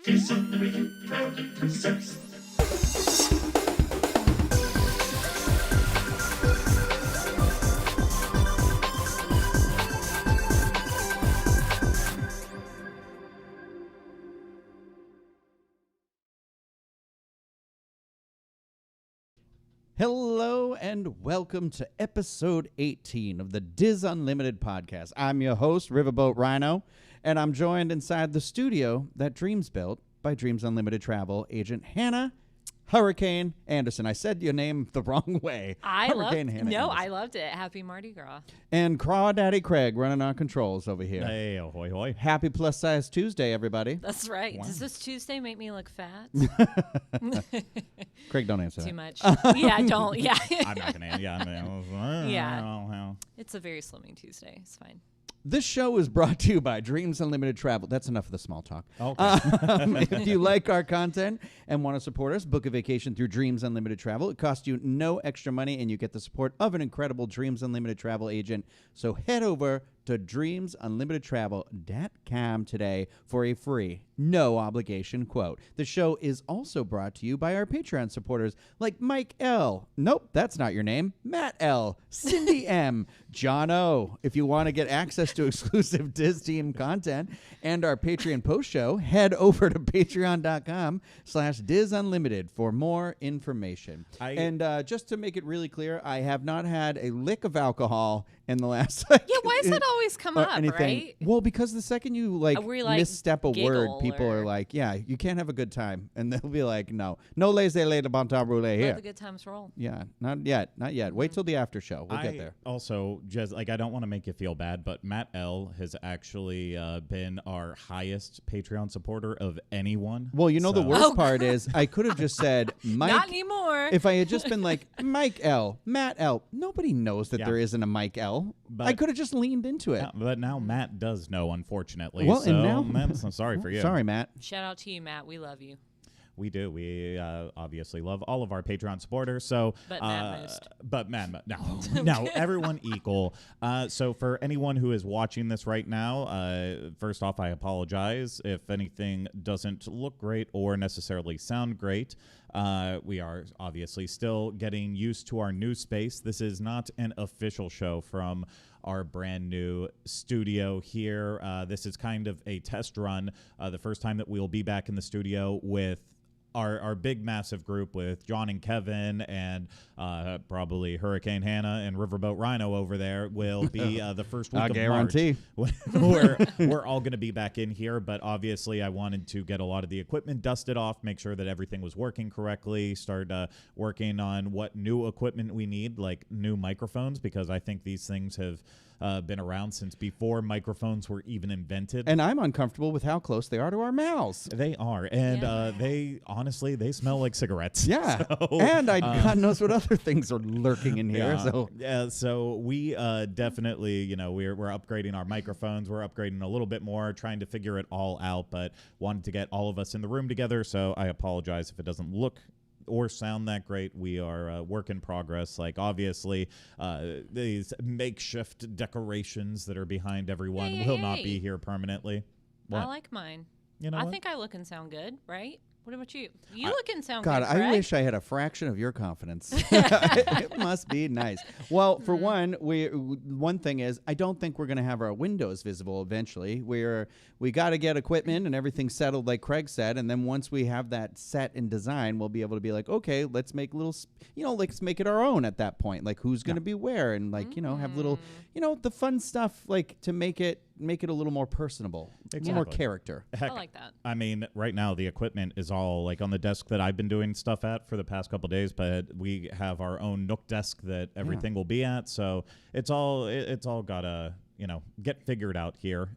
Dreams Unlimited proudly presents. Hello and welcome to episode 18 of the Diz Unlimited podcast. I'm your host, Riverboat Rhino, and I'm joined inside the studio that Dreams built by Dreams Unlimited travel agent Hannah Hurricane Anderson. I said your name the wrong way. I loved it. Happy Mardi Gras. And Crawdaddy Craig running our controls over here. Hey, ahoy, hoy. Happy Plus Size Tuesday, everybody. That's right. Wow. Does this Tuesday make me look fat? Craig, don't answer Too that. much. Yeah, don't. Yeah. I'm not going to. Yeah. Yeah. It's a very slimming Tuesday. It's fine. This show is brought to you by Dreams Unlimited Travel. That's enough of the small talk. Okay. If you like our content and want to support us, book a vacation through Dreams Unlimited Travel. It costs you no extra money, and you get the support of an incredible Dreams Unlimited Travel agent. So head over to dreamsunlimitedtravel.com today for a free, no obligation quote. The show is also brought to you by our Patreon supporters like Mike L. Nope, that's not your name. Matt L. Cyndi M. John O. If you want to get access to exclusive Diz Team content and our Patreon post show, head over to patreon.com/DizUnlimited for more information. And just to make it really clear, I have not had a lick of alcohol in the last Yeah, why does that always come up, anything. right? Well, because the second you misstep a word, people are like, yeah, you can't have a good time. And they'll be like, no laissez-aller de bon temps roulé here. Let the good times roll. Yeah, not yet. Wait till the after show. We'll get there. Also, just I don't want to make you feel bad, but Matt L. has actually been our highest Patreon supporter of anyone. Well, the worst part is I could have just said Mike. Not anymore. If I had just been like Mike L, Matt L, nobody knows that there isn't a Mike L. But I could have just leaned into it. But now Matt does know, unfortunately. Well, so and now I'm sorry for you. Sorry, Matt. Shout out to you, Matt. We love you. We do. We obviously love all of our Patreon supporters. So, but Matt most. But Matt, no, everyone equal. So for anyone who is watching this right now, first off, I apologize if anything doesn't look great or necessarily sound great. We are obviously still getting used to our new space. This is not an official show from our brand new studio here. This is kind of a test run. The first time that we'll be back in the studio with our big, massive group with John and Kevin and probably Hurricane Hannah and Riverboat Rhino over there will be the first week of guarantee. March. We're all going to be back in here, but obviously I wanted to get a lot of the equipment dusted off, make sure that everything was working correctly, start working on what new equipment we need, like new microphones, because I think these things have been around since before microphones were even invented. And I'm uncomfortable with how close they are to our mouths. They are. And they honestly, they smell like cigarettes. Yeah. So, and God knows what other things are lurking in here. So we definitely, we're upgrading our microphones. We're upgrading a little bit more, trying to figure it all out, but wanted to get all of us in the room together. So I apologize if it doesn't look or sound that great. We are work in progress. Like, obviously, these makeshift decorations that are behind everyone will not be here permanently. I like mine. I think I look and sound good, right? What about you? You look and sound good, God, Fred. I wish I had a fraction of your confidence. It must be nice. Well, for one thing is, I don't think we're going to have our windows visible eventually. We got to get equipment and everything settled, like Craig said, and then once we have that set in design, we'll be able to be like, okay, let's make let's make it our own at that point. Like, who's going to be where, and have little, the fun stuff, like, to make it a little more personable, a little more character. Heck, I like that. I mean, right now the equipment is all like on the desk that I've been doing stuff at for the past couple of days, but we have our own Nook desk that everything will be at. So it's all gotta get figured out here,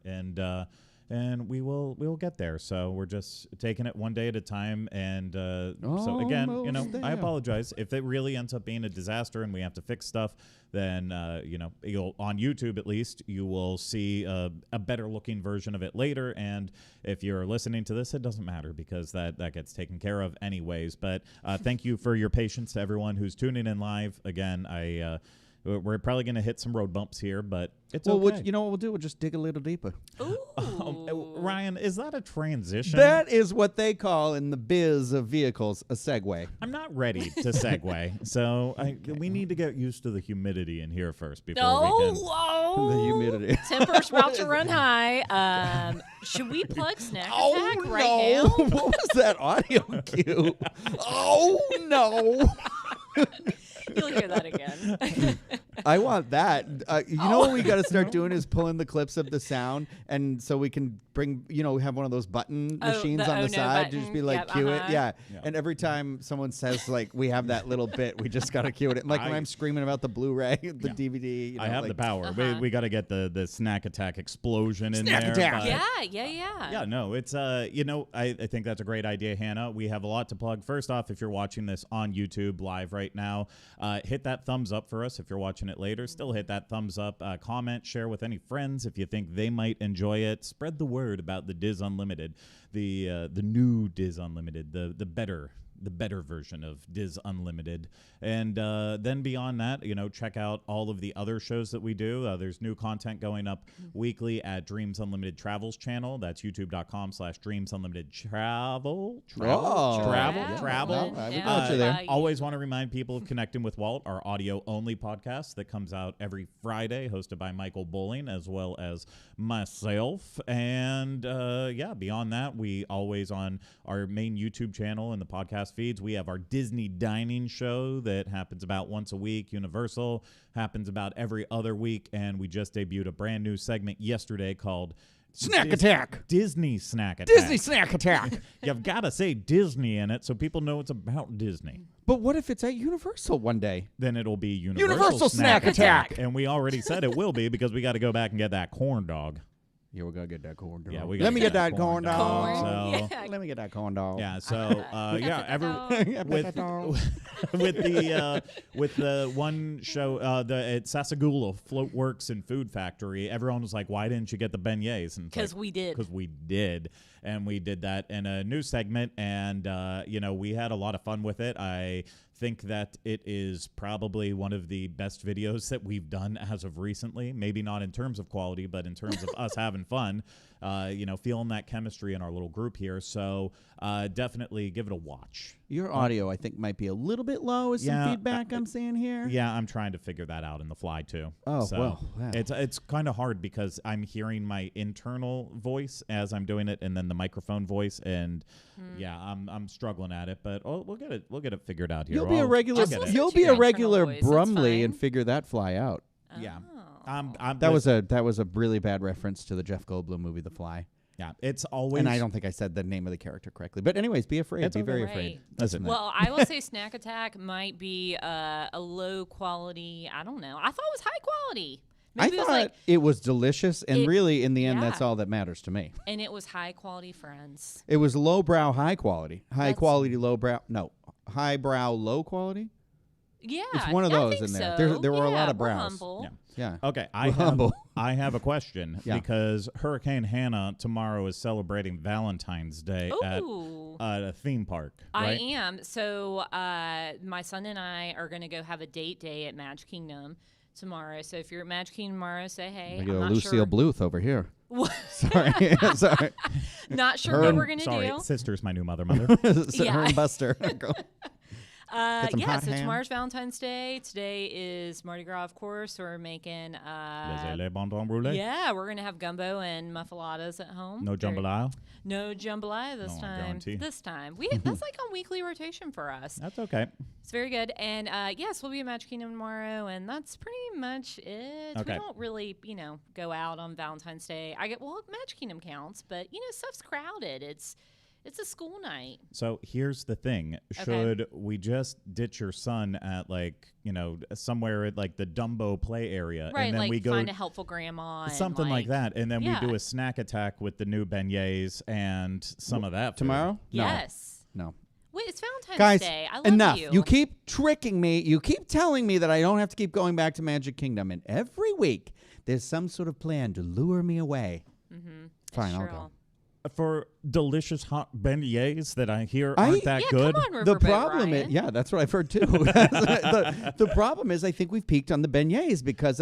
and we'll get there. So we're just taking it one day at a time. And so again, I apologize if it really ends up being a disaster and we have to fix stuff. Then you'll, on YouTube at least, you will see a better looking version of it later. And if you're listening to this, it doesn't matter because that gets taken care of anyways. But thank you for your patience to everyone who's tuning in live. Again, we're probably going to hit some road bumps here, but it's okay. You know what we'll do? We'll just dig a little deeper. Ooh. Ryan, is that a transition? That is what they call in the biz of vehicles a segue. I'm not ready to segue, so we need to get used to the humidity in here first before we can. The humidity. Temper's about to run high. Should we plug Snack Attack right now? What was that audio cue? Oh, no. You'll hear that again. I want that. You know what we got to start doing is pulling the clips of the sound, and so we can bring, have one of those button machines on the side to just be like, cue it. Yeah. And every time someone says, like, we have that little bit, we just got to cue it. Like when I'm screaming about the Blu-ray, the DVD. I have the power. We got to get the Snack Attack explosion in there. Snack Attack. Yeah. No, it's, I think that's a great idea, Hannah. We have a lot to plug. First off, if you're watching this on YouTube live right now, hit that thumbs up for us. If you're watching it later, still hit that thumbs up. Comment, share with any friends if you think they might enjoy it. Spread the word about the Diz Unlimited, the new Diz Unlimited, the better version of Diz Unlimited. And then beyond that, check out all of the other shows that we do. There's new content going up weekly at Dreams Unlimited Travels channel. That's youtube.com/Dreams Unlimited Travel. Always want to remind people of Connecting with Walt, our audio-only podcast that comes out every Friday, hosted by Michael Bowling, as well as myself. And beyond that, we always on our main YouTube channel and the podcast feeds, we have our Disney dining show that happens about once a week. Universal happens about every other week, and we just debuted a brand new segment yesterday called Snack Attack. Disney Snack Attack. Disney Snack Attack. You've got to say Disney in it so people know it's about Disney. But what if it's at Universal one day? Then it'll be Universal Snack Attack. And we already said it will be because we got to go back and get that corn dog. Yeah, we gotta get that corn dog. Yeah, let me get that corn dog. So, let me get that corn dog. Yeah. So with the one show, at Sasagula Float Works and Food Factory, everyone was like, "Why didn't you get the beignets?" And because we did. Because we did, and we did that in a new segment, and we had a lot of fun with it. I think that it is probably one of the best videos that we've done as of recently. Maybe not in terms of quality, but in terms of us having fun, feeling that chemistry in our little group here. So definitely give it a watch. Your audio, I think, might be a little bit low. Is some feedback I'm seeing here? Yeah, I'm trying to figure that out in the fly, too. Oh, so well. It's kind of hard because I'm hearing my internal voice as I'm doing it and then the microphone voice. And, I'm struggling at it. But we'll get it figured out here. You'll be a regular Brumley and figure that fly out. Yeah. That was a really bad reference to the Jeff Goldblum movie, The Fly. Yeah, it's always... And I don't think I said the name of the character correctly. But anyways, be afraid. Be very afraid. Listen. Well, I will say Snack Attack might be a low quality. I don't know. I thought it was high quality. Maybe I thought it was delicious. And really, in the end, that's all that matters to me. And it was high quality friends. It was lowbrow, high quality. High quality, lowbrow. No. Highbrow, low quality? Yeah. It's one of those in there. So. There were a lot of we're brows. Humble. Yeah. Okay, I have a question because Hurricane Hannah tomorrow is celebrating Valentine's Day at a theme park. Right? I am. So my son and I are going to go have a date day at Magic Kingdom tomorrow. So if you're at Magic Kingdom tomorrow, say hey. I'm not Lucille Bluth over here. Sorry. Not sure what we're going to do. Sorry, sister's my new mother. Her and Buster. So tomorrow's Valentine's Day. Today is Mardi Gras, of course. We're making les bonbons brûlés. Yeah, we're gonna have gumbo and muffulettas at home. No jambalaya. No jambalaya this time. Guarantee. This time that's like on weekly rotation for us. That's okay. It's very good. And yes, we'll be at Magic Kingdom tomorrow, and that's pretty much it. Okay. We don't really, go out on Valentine's Day. Magic Kingdom counts, but stuff's crowded. It's a school night. So here's the thing. Should we just ditch your son at somewhere at the Dumbo play area? Right, and then we go find a helpful grandma. Something like that. And then we do a snack attack with the new beignets and some of that. Tomorrow? Yes. No. Wait, it's Valentine's Guys, Day. I love enough. you. You keep tricking me. You keep telling me that I don't have to keep going back to Magic Kingdom. And every week, there's some sort of plan to lure me away. Mm-hmm. Fine, I'll go. For delicious hot beignets that I hear aren't that good. Come on, the problem is, that's what I've heard too. the problem is, I think we've peaked on the beignets because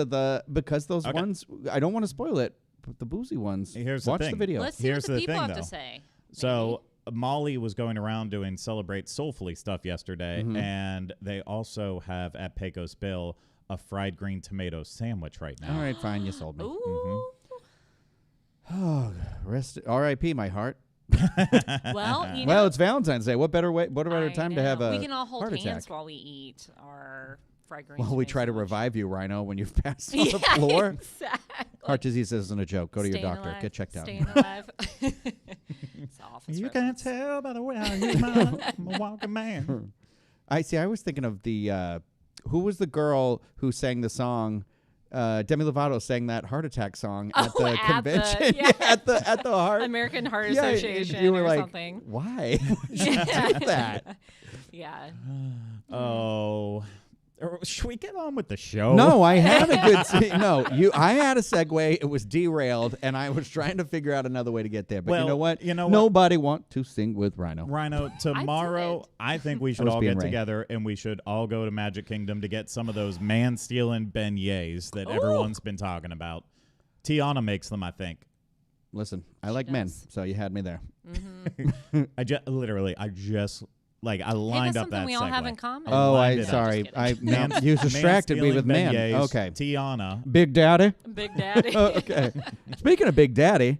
those ones. I don't want to spoil it, the boozy ones. Here's Watch the thing. video. Let's see Here's what the the people thing, have though. to say. So Molly was going around doing Celebrate Soulfully stuff yesterday, Mm-hmm. and they also have at Pecos Bill a fried green tomato sandwich right now. All right, fine. You sold me. Ooh. Oh, rest. R.I.P. my heart. Well, you know. Well, it's Valentine's Day. What better I time to have know. a We can all hold heart hands attack? while we eat our fried green. Well, we try to sandwich. revive you, Rhino, when you've passed on Yeah, the floor. Exactly. Heart disease isn't a joke. Go to your Staying doctor. alive, Get checked out. Staying alive. It's an office You can't reference. tell by the way I use my walking man. I was thinking of the who was the girl who sang the song? Demi Lovato sang that heart attack song at the convention. yeah. at the heart. American Heart Yeah, and Association you were or like, something. why? would you do that? Yeah. Oh. Should we get on with the show? No, I had a good. I had a segue. It was derailed, and I was trying to figure out another way to get there. But Well, you know what? you know what? Nobody want to sing with Rhino. Rhino, tomorrow, I think we should was all being get Ray. together and we should all go to Magic Kingdom to get some of those man-stealing beignets that everyone's been talking about. Tiana makes them, I think. Listen, I like men, does. so you had me there. I just I lined that's up something that we all have segue. in common. Oh, lined it up. sorry. Just kidding. You distracted me Man-stealing with man. beignets, Okay. Tiana. Big Daddy. Big Daddy. Oh, okay. Speaking of Big Daddy,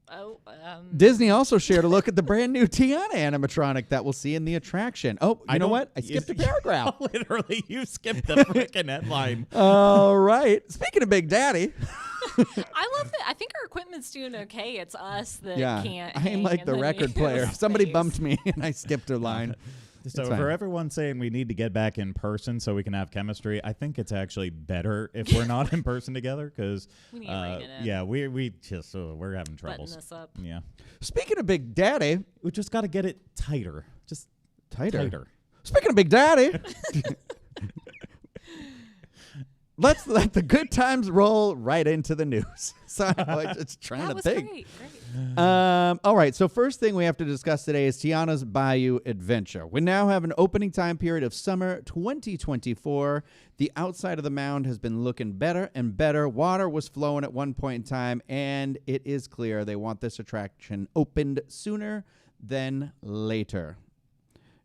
Oh, Disney also shared a look at the brand new Tiana animatronic that we'll see in the attraction. Oh, you know what? I skipped a paragraph. Literally, you skipped the freaking headline. All right. Speaking of Big Daddy. I love that. I think our equipment's doing okay. It's us that Yeah. can't. I'm hang like in the record player. news Somebody space. bumped me and I skipped a line. So It's fine. for everyone saying we need to get back in person so we can have chemistry, I think it's actually better if we're not in person together because We need to rein it in. yeah, we just we're having Button troubles. this up. Yeah, Speaking of Big Daddy. we just got to get it tighter, just tighter. Speaking of Big Daddy. Let's let the good times roll right into the news. So I'm just trying That to was think. great. All right. So first thing we have to discuss today is Tiana's Bayou Adventure. We now have an opening time period of summer 2024. The outside of the mound has been looking better and better. Water was flowing at one point in time, and it is clear they want this attraction opened sooner than later.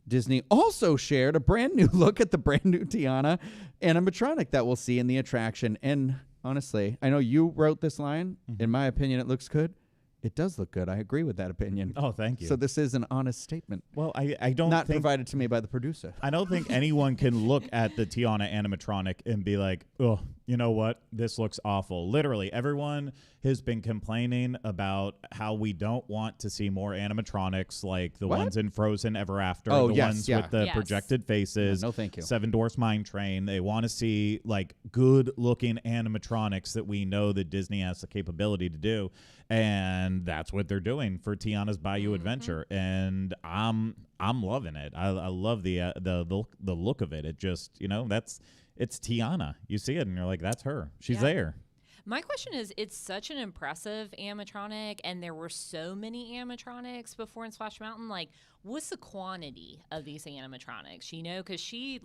Disney also shared a brand new look at the brand new Tiana animatronic that we'll see in the attraction. And honestly, I know you wrote this line. In my opinion, it looks good. It does look good. I agree with that opinion. Oh, thank you. So this is an honest statement. Well, I don't Not think provided to me by the producer. I don't think anyone can look at the Tiana animatronic and be like, oh, you know what? This looks awful. Literally, everyone has been complaining about how we don't want to see more animatronics like the What? ones in Frozen Ever After, Oh, the yes, ones yeah. with the Yes. projected faces. No, thank you. Seven Dwarfs Mine Train. They want to see like good looking animatronics that we know that Disney has the capability to do. And that's what they're doing for Tiana's Bayou Adventure. And I'm loving it. I love the look of it. It just, it's Tiana. You see it and you're like, that's her. She's Yeah. there. My question is, it's such an impressive animatronic, and there were so many animatronics before in Splash Mountain. Like, what's the quantity of these animatronics? Because she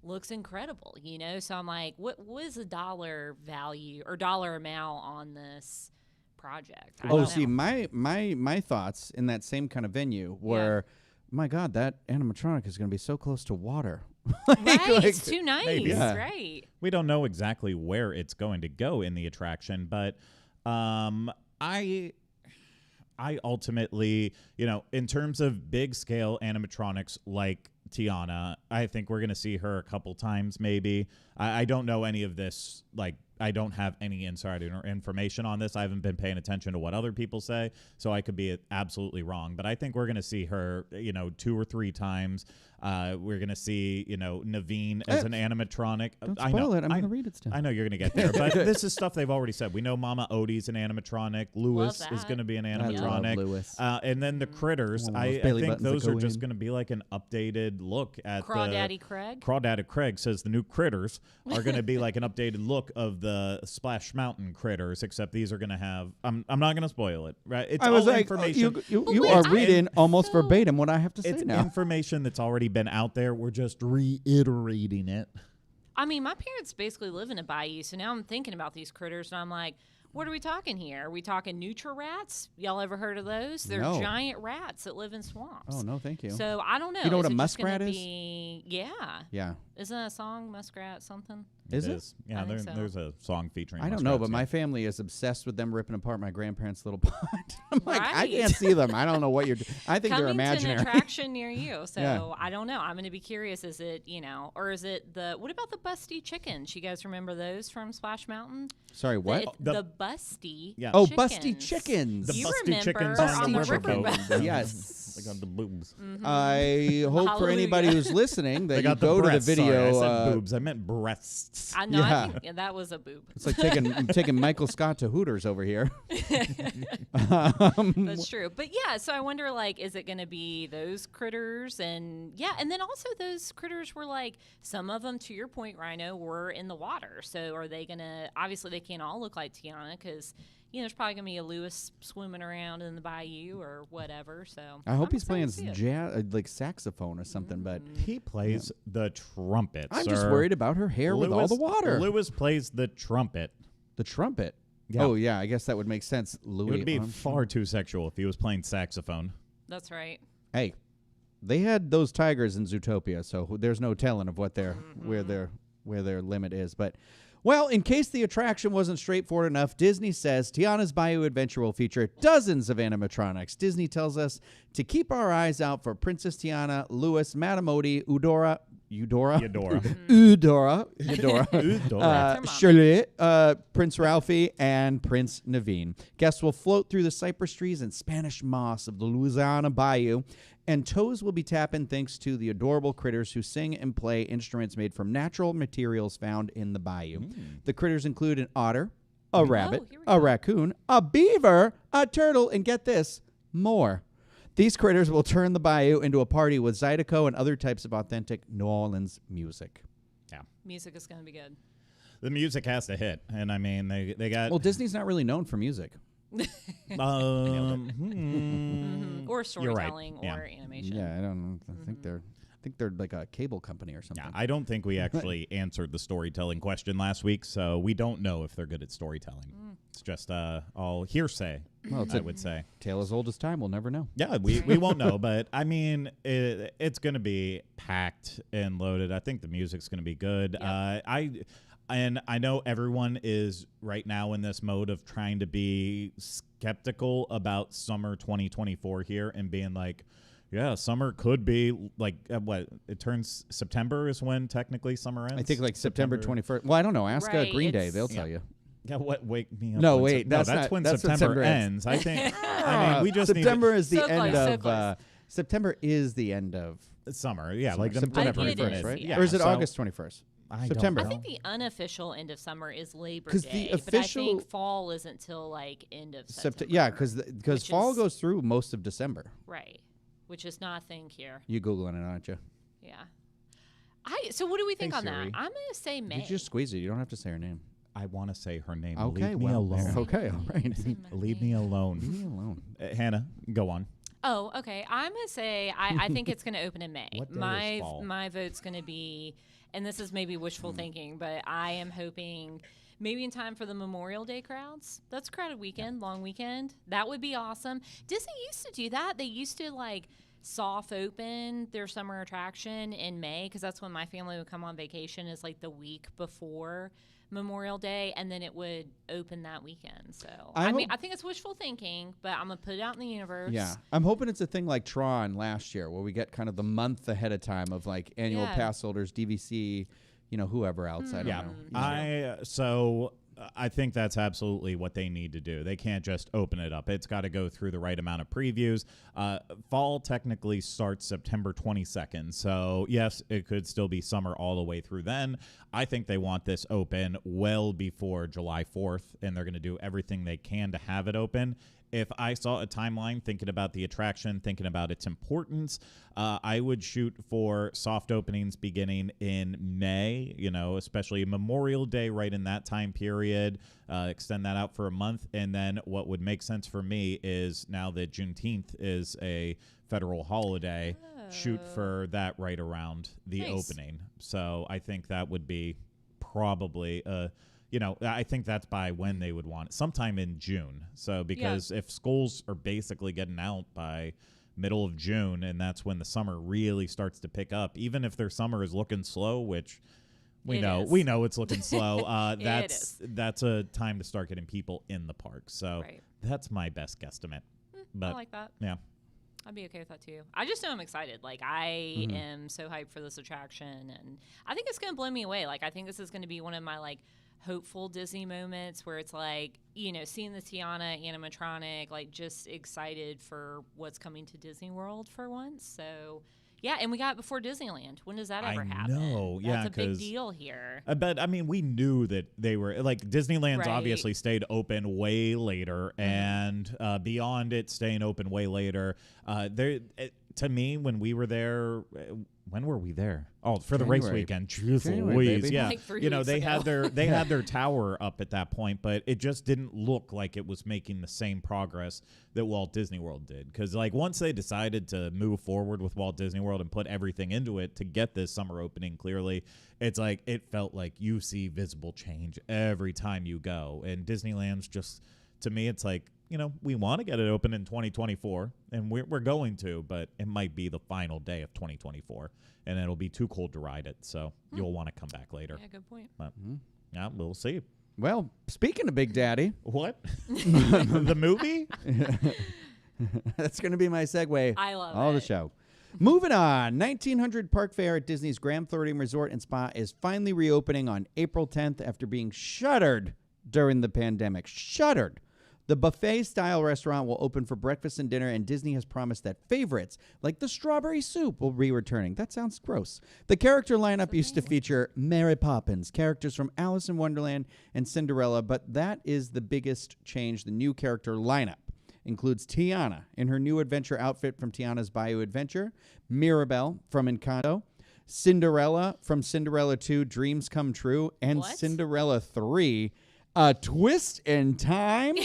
looks incredible. So I'm like, what is the dollar value or dollar amount on this project? I Oh, don't see, know. my thoughts in that same kind of venue were, my God, that animatronic is going to be so close to water. Right, it's too nice, maybe. Yeah. right? We don't know exactly where it's going to go in the attraction, but I ultimately, in terms of big scale animatronics like Tiana, I think we're going to see her a couple times maybe. I don't know any of this, I don't have any insider information on this. I haven't been paying attention to what other people say, so I could be absolutely wrong. But I think we're going to see her, 2 or 3 times. We're going to see, Naveen as an animatronic. Don't I spoil know, it. I'm going to read it still. I know you're going to get there, but this is stuff they've already said. We know Mama Odie's an animatronic. Lewis is that. going to be an I love animatronic. Lewis. And then the critters, One of I those belly think buttons that those are go just in. going to be like an updated look at Crawdaddy Craig. Crawdaddy Craig says the new critters are going to be like an updated look of the Splash Mountain critters, except these are going to have. I'm not going to spoil it, right? It's I was all like, information. you But are wait, reading almost so- verbatim what I have to say It's now. information that's already been out there. We're just reiterating it. I mean, my parents basically live in a bayou, so now I'm thinking about these critters, and I'm like, What are we talking here? Are we talking Nutri-Rats? Y'all ever heard of those? They're No. giant rats that live in swamps. Oh, no, thank you. So I don't know. You know what Is a it just muskrat gonna is? Yeah. Yeah. Isn't that a song, Muskrat something? Is it? Yeah, I think so. there's a song featuring I don't know, but muskrats, my yeah. family is obsessed with them ripping apart my grandparents' little pond. I'm like, I Right. can't see them. I don't know what you're doing. I think they're Coming to imaginary. an attraction near you. So Yeah. I don't know. I'm going to be curious. Is it, or is it what about the busty chickens? You guys remember those from Splash Mountain? Sorry, what? The busty Yeah. Oh, chickens. busty chickens. The You busty remember chickens on on the the riverboat. riverboat. Yes. They got the boobs. I hope for anybody Hallelujah. who's listening that They you got the go to the breasts. video. Sorry, I said boobs. I meant breasts. I know. Yeah. I think that was a boob. It's like taking Michael Scott to Hooters over here. That's true. But yeah, so I wonder, is it going to be those critters? And then also those critters were some of them, to your point, Rhino, were in the water. So are they going to, obviously they can't all look like Tiana because, there's probably going to be a Lewis swimming around in the Bayou or whatever. So I hope I'm he's playing excited to see it. like saxophone or something, but He plays the trumpet. I'm sir. just worried about her hair with all the water. Lewis plays the trumpet. The trumpet. Yeah. Oh, yeah, I guess that would make sense. Louis It would be Armstrong. far too sexual if he was playing saxophone. That's right. Hey, they had those tigers in Zootopia, so there's no telling of what where their limit is. But, well, in case the attraction wasn't straightforward enough, Disney says Tiana's Bayou Adventure will feature dozens of animatronics. Disney tells us to keep our eyes out for Princess Tiana, Lewis, Matamodi, Eudora, Shirley, Prince Ralphie, and Prince Naveen. Guests will float through the cypress trees and Spanish moss of the Louisiana Bayou, and toes will be tapping thanks to the adorable critters who sing and play instruments made from natural materials found in the bayou. The critters include an otter, a rabbit, here we a go. raccoon, a beaver, a turtle, and get this, more. These critters will turn the bayou into a party with Zydeco and other types of authentic New Orleans music. Yeah. Music is going to be good. The music has to hit. And, I mean, they got... Well, Disney's not really known for music. Or storytelling Yeah. or animation. Yeah, I don't. I think they're like a cable company or something. Yeah, I don't think we actually answered the storytelling question last week, so we don't know if they're good at storytelling. It's just all hearsay, Well, it's I a would say. tale as old as time. We'll never know. Yeah, we won't know, but I mean, it's going to be packed and loaded. I think the music's going to be good. Yep. I know everyone is right now in this mode of trying to be skeptical about summer 2024 here and being like, yeah, summer could be what it turns September is when technically summer ends. I think like September 21st. Well, I don't know. Ask Right, Green Day. it's- They'll tell you. Yeah, what? Wake me up. No, when wait, that's that's not- when that's when September September ends. ends. I think. I mean, we just September is the So end close, so of. close. September is the end of need summer. Yeah, summer. like September I think it 21st, is, right? yeah. Or is it so August 21st? I don't September. I know. think the unofficial end of summer is Labor 'Cause the Day, but I official- think fall isn't till end of September. Yeah, because which fall is- goes through most of December. right, which is not a thing here. You Googling it, aren't you? Yeah. So what do we think Hey, on that? Siri. I'm gonna say May. You just squeeze it. You don't have to say her name. I want to say her name. Okay, Leave me well, alone. okay, all right. Leave me alone. Leave me alone. Hannah, go on. Oh, okay. I'm gonna say I think it's gonna open in May. What day is my fall? my vote's gonna be, and this is maybe wishful thinking, but I am hoping maybe in time for the Memorial Day crowds. That's a crowded weekend, long weekend. That would be awesome. Disney used to do that. They used to soft open their summer attraction in May because that's when my family would come on vacation. Is the week before Memorial Day, and then it would open that weekend. So I mean, I think it's wishful thinking, but I'm gonna put it out in the universe. Yeah, I'm hoping it's a thing like Tron last year, where we get kind of the month ahead of time of annual Yeah. pass holders, DVC, whoever else. I don't Yeah, know. I think that's absolutely what they need to do. They can't just open it up. It's got to go through the right amount of previews. Fall technically starts September 22nd, so yes, it could still be summer all the way through then. I think they want this open well before July 4th, and they're going to do everything they can to have it open. If I saw a timeline thinking about the attraction, thinking about its importance, I would shoot for soft openings beginning in May, especially Memorial Day right in that time period, extend that out for a month. And then what would make sense for me is now that Juneteenth is a federal holiday, shoot for that right around the Nice. opening. So I think that would be probably I think that's by when they would want it, sometime in June. So because if schools are basically getting out by middle of June, and that's when the summer really starts to pick up, even if their summer is looking slow, which we know it's looking slow. That's a time to start getting people in the park. So that's my best guesstimate. But I like that. Yeah. I'd be okay with that too. I just know I'm excited. Like I am so hyped for this attraction, and I think it's going to blow me away. Like I think this is going to be one of my like hopeful Disney moments where it's like, seeing the Tiana animatronic, like just excited for what's coming to Disney World for once. So yeah, and we got it before Disneyland. When does that ever happen? Know, yeah, that's a big deal here. But I mean, we knew that they were like Disneyland's obviously stayed open way later, and beyond it staying open way later. To me, when we were there, when were we there? Oh, for January. the race weekend. Jeez January, Louise, baby. yeah. Like 3 they weeks ago. had their tower up at that point, but it just didn't look like it was making the same progress that Walt Disney World did. Because like once they decided to move forward with Walt Disney World and put everything into it to get this summer opening, clearly, it's like it felt like you see visible change every time you go. And Disneyland's just, to me, it's like, we want to get it open in 2024, and we're going to, but it might be the final day of 2024, and it'll be too cold to ride it, so you'll want to come back later. Yeah, good point. But, yeah, we'll see. Well, speaking of Big Daddy, What? The movie? that's going to be my segue. I love all it. the show. Moving on, 1900 Park Fair at Disney's Grand Floridian Resort and Spa is finally reopening on April 10th after being shuttered during the pandemic. Shuttered. The buffet-style restaurant will open for breakfast and dinner, and Disney has promised that favorites like the strawberry soup will be returning. That sounds gross. The character lineup used to feature Mary Poppins, characters from Alice in Wonderland and Cinderella, but that is the biggest change. The new character lineup includes Tiana in her new adventure outfit from Tiana's Bayou Adventure, Mirabel from Encanto, Cinderella from Cinderella 2, Dreams Come True, and Cinderella 3, A Twist in Time.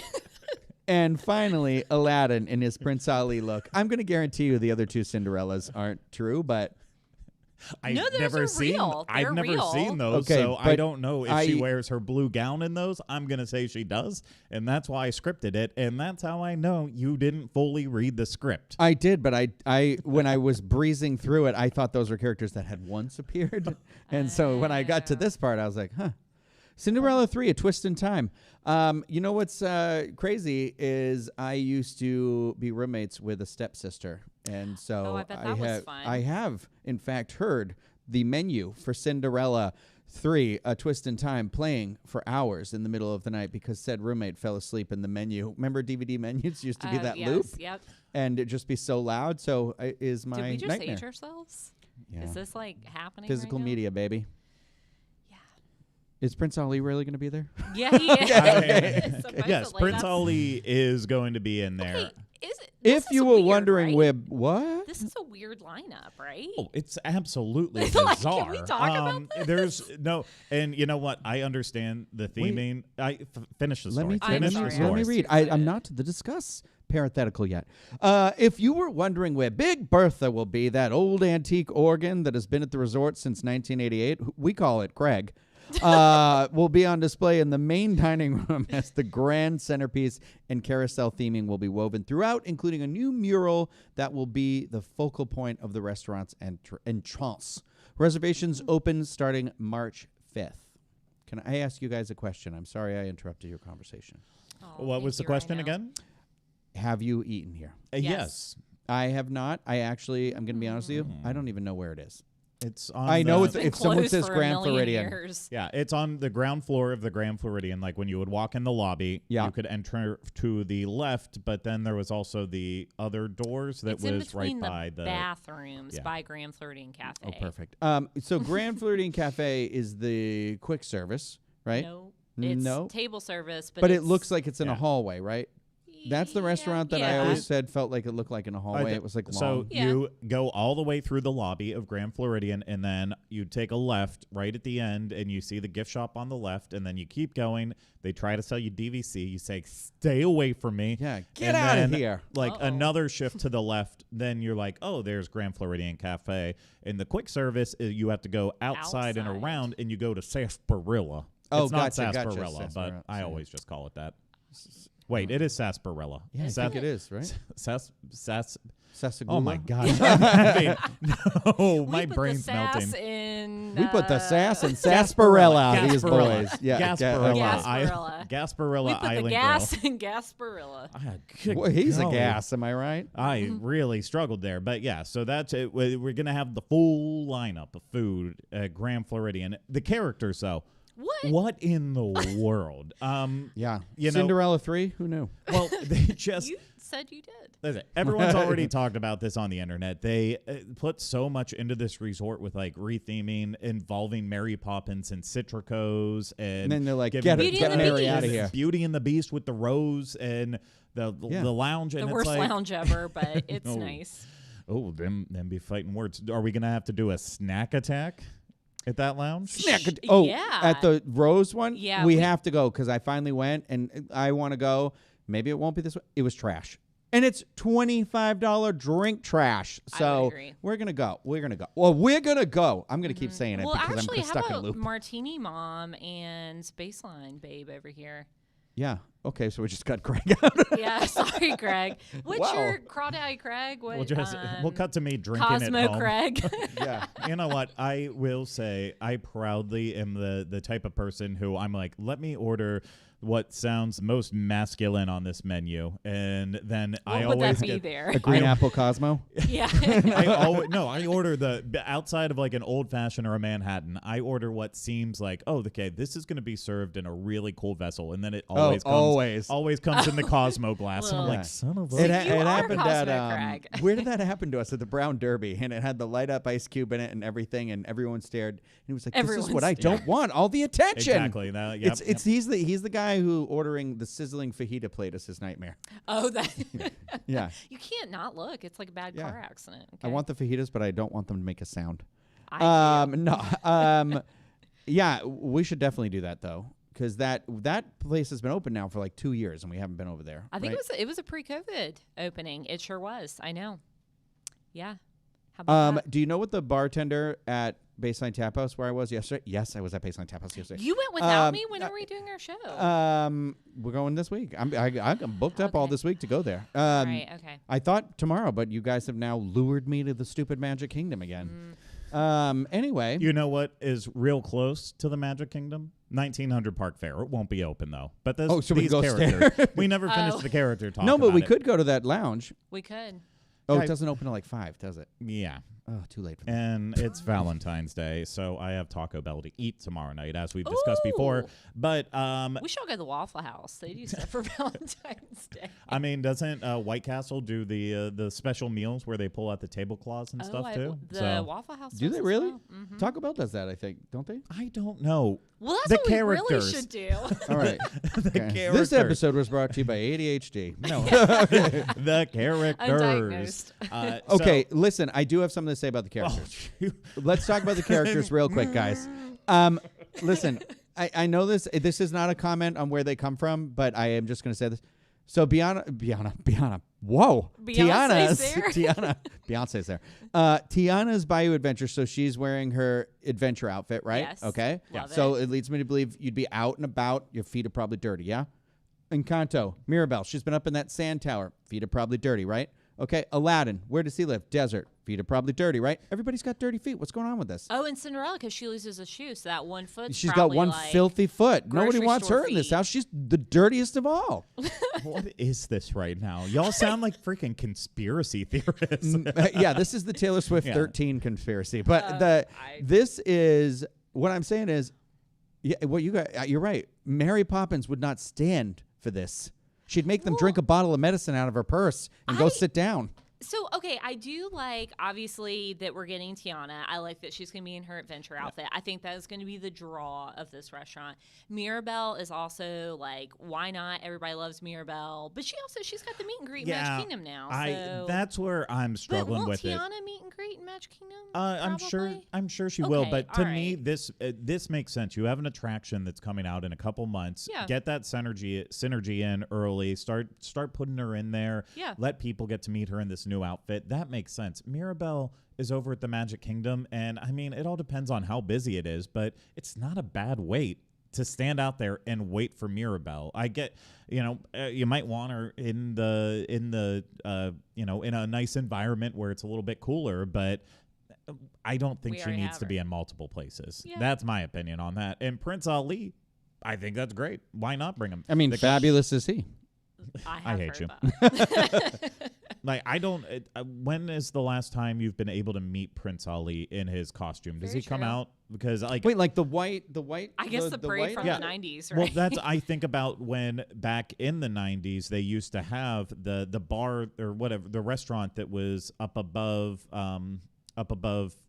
And finally, Aladdin in his Prince Ali look. I'm going to guarantee you the other two Cinderellas aren't true, but I've No, those never are seen. real. I've They're never real. seen those, Okay, so I but don't know if she wears her blue gown in those. I'm gonna say she does, and that's why I scripted it, and that's how I know you didn't fully read the script. I did, but I when I was breezing through it, I thought those were characters that had once appeared. And so when I got to this part, I was like, huh. Cinderella 3, A Twist in Time. You know what's crazy is I used to be roommates with a stepsister. And so I bet that was fun. I have, in fact, heard the menu for Cinderella 3, A Twist in Time, playing for hours in the middle of the night because said roommate fell asleep in the menu. Remember DVD menus used to be that loop? Yep. And it'd just be so loud. So is my Did we just nightmare. age ourselves? Yeah. Is this like happening? Physical right now? media, baby. Yeah. Is Prince Ali really going to be there? Yeah, he is. Supposedly, Yes, Prince that's- Ali is going to be in there. Okay, is it? If this is you were weird, wondering, right? Wib, what? This is a weird lineup, right? Oh, it's absolutely Like, bizarre. can we talk about this? There's no, and you know what? I understand the theming. Finish the story. I'm Finish sorry, the I story. Let me was read. too excited. I'm not to discuss parenthetical yet. If you were wondering where Big Bertha will be, that old antique organ that has been at the resort since 1988, we call it Craig, will be on display in the main dining room as the grand centerpiece, and carousel theming will be woven throughout, including a new mural that will be the focal point of the restaurant's entrance. Reservations open starting March 5th. Can I ask you guys a question? I'm sorry I interrupted your conversation. Oh, What thank was the you, question Rhino. again? Have you eaten here? Yes. I have not. I'm going to be honest with you. I don't even know where it is. It's on. I know It's been if someone closed says for a Grand million Floridian. years. Yeah, it's on the ground floor of the Grand Floridian. Like when you would walk in the lobby, Yeah. you could enter to the left, but then there was also the other doors that It's in was right between by the the. bathrooms Yeah. by Grand Floridian Cafe. Oh, perfect. So Grand Floridian Cafe is the quick service, right? No, it's No. table service, But it it's- looks like it's in a Yeah. hallway, right? That's the restaurant that I yeah. always said felt like it looked like in a hallway. It was like long. So Yeah. you go all the way through the lobby of Grand Floridian, and then you take a left right at the end, and you see the gift shop on the left, and then you keep going. They try to sell you DVC. You say, "Stay away from me." Yeah, get And out of then, here. Like Uh-oh. another shift to the left, then you're like, "Oh, there's Grand Floridian Cafe." In the quick service, you have to go outside and Outside. around, and you go to Sarsaparilla. Oh, it's not gotcha, sarsaparilla, but sarsaparilla, I sorry. always just call it that. Wait, it is sarsaparilla. Yeah, I think it is, right? Oh my Sasagula? gosh! I'm having- no, my we put brain's the sass melting. in. We put the sass and sarsaparilla, these Gasparilla. boys. Yeah, Gasparilla. Gasparilla. Gasparilla We put the Island gas Grill. in Gasparilla. Good Well, he's a golly. gas, am I right? I really struggled there, but yeah. So that's it. We're gonna have the full lineup of food at Grand Floridian. The characters, though. What in the world? Yeah. You know- Cinderella 3? Who knew? Well, they just. You said you did. Listen, everyone's already talked about this on the internet. They put so much into this resort with like retheming involving Mary Poppins and Citricos, and then they're like, giving Beauty get and the Mary Beast. out of here. Beauty and the Beast with the rose and the lounge, and The it's worst like, lounge ever, but it's Oh. nice. oh, them be fighting words. Are we gonna have to do a snack attack at that lounge? Oh, Yeah. at the Rose one? Yeah, We we- have to go because I finally went and I want to go. Maybe it won't be this way. It was trash. And it's $25 drink trash. I would So agree. we're going to go. We're going to go. Well, we're going to go. I'm going to keep saying it Well, because actually, I'm how stuck in a about loop. Martini Mom and Baseline Babe over here? Yeah. Okay, so we just got Greg out. Yeah, sorry, Craig. What's Wow. your Crawdaddy Craig? What, We'll cut to me drinking Cosmo at home. Craig. Yeah. You know what? I will say I proudly am the type of person who I'm like, let me order what sounds most masculine on this menu, and then I What would always that be get. there? A green apple Cosmo. Yeah. I order the outside of like an old fashioned or a Manhattan. I order what seems like, oh, okay, this is going to be served in a really cool vessel, and then it always comes in the Cosmo glass, and I'm Yeah. like, son of It, a. You it are happened Cosmo at Craig. where did that happen to us at the Brown Derby? And it had the light up ice cube in it and everything, and everyone stared. And he was like, "This is Everyone what I stared. don't want. All the attention." Exactly. Now, yep, It's he's the guy who ordering the sizzling fajita plate is his nightmare. Oh, that. Yeah, You can't not look. It's like a bad Yeah. car accident. I okay? want the fajitas, but I don't want them to make a sound. I do. No. Yeah, we should definitely do that though, because that place has been open now for like 2 years, and we haven't been over there. I think right? it was a pre-COVID opening. It sure was. I know. Yeah. How about that? Do you know what the bartender at Baseline Tap House where I was yesterday? Yes, I was at Baseline Tap House yesterday. You went without um, me. When are we doing our show? We're going this week. I'm booked up all Okay. this week to go there. Right. Okay. I thought tomorrow, but you guys have now lured me to the stupid Magic Kingdom again. Anyway, You know what is real close to the Magic Kingdom? 1900 Park Fair. It won't be open though. But this, Oh, so we these go characters, we never finished Oh. the character talk. no, but about we it. could go to that lounge. We could. Oh, Yeah, it doesn't open till like 5, does it? Yeah. Oh, too late for me. And it's Valentine's Day, so I have Taco Bell to eat tomorrow night, as we've discussed before. Ooh. But We should all go to the Waffle House. They do stuff for Valentine's Day. I mean, doesn't White Castle do the special meals where they pull out the tablecloths and stuff too? The So Waffle House. Do does they as really? well. Mhm. Taco Bell does that, I think, don't they? I don't know. Well, that's The what we really characters. should do. All right. The Okay. This characters. episode was brought to you by ADHD. No, the characters. Undiagnosed. Okay, listen, I do have something to say about the characters. Let's talk about the characters real quick, guys. Listen, I know this is not a comment on where they come from, but I am just going to say this. So Beyonce. Whoa. Beyonce's there? Tiana. Beyonce's there. Tiana's Bayou Adventure, so she's wearing her adventure outfit, right? Yes. Okay. Love So it. it leads me to believe you'd be out and about. Your feet are probably dirty, yeah? Encanto, Mirabel, she's been up in that sand tower. Feet are probably dirty, right? Okay, Aladdin, where does he live? Desert. Feet are probably dirty, right? Everybody's got dirty feet. What's going on with this? Oh, and Cinderella, because she loses a shoe, so that one foot. She's got one filthy foot. Nobody grocery wants store her in this feet. house. She's the dirtiest of all. What is this right now? Y'all sound like freaking conspiracy theorists. Yeah, this is the Taylor Swift Yeah. 13 conspiracy. But I- this is what I'm saying is, yeah, what you got. You're right. Mary Poppins would not stand for this. She'd make them drink a bottle of medicine out of her purse and go sit down. So, okay, I do like, obviously, that we're getting Tiana. I like that she's going to be in her adventure outfit. I think that is going to be the draw of this restaurant. Mirabel is also, like, why not? Everybody loves Mirabel. But she's got the meet and greet in Magic Kingdom now. So. That's where I'm But struggling won't with it. Tiana meet and greet in Magic Kingdom? I'm sure she will. Okay, But to all me, right. this makes sense. You have an attraction that's coming out in a couple months. Yeah. Get that synergy in early. Start putting her in there. Yeah. Let people get to meet her in this new outfit. That makes sense. Mirabel is over at the Magic Kingdom, and I mean, it all depends on how busy it is, but it's not a bad wait to stand out there and wait for Mirabel. I get, you might want her in the in a nice environment where it's a little bit cooler, but I don't think she needs to be in multiple places. Yeah. That's my opinion on that. And Prince Ali, I think that's great. Why not bring him? I mean, fabulous is he. I hate you. Like, I don't. When is the last time you've been able to meet Prince Ali in his costume? Does he come out? Because wait, like the white. I guess the parade from the 90s, right? Well, that's I think about when back in the 90s they used to have the bar or whatever, the restaurant that was up above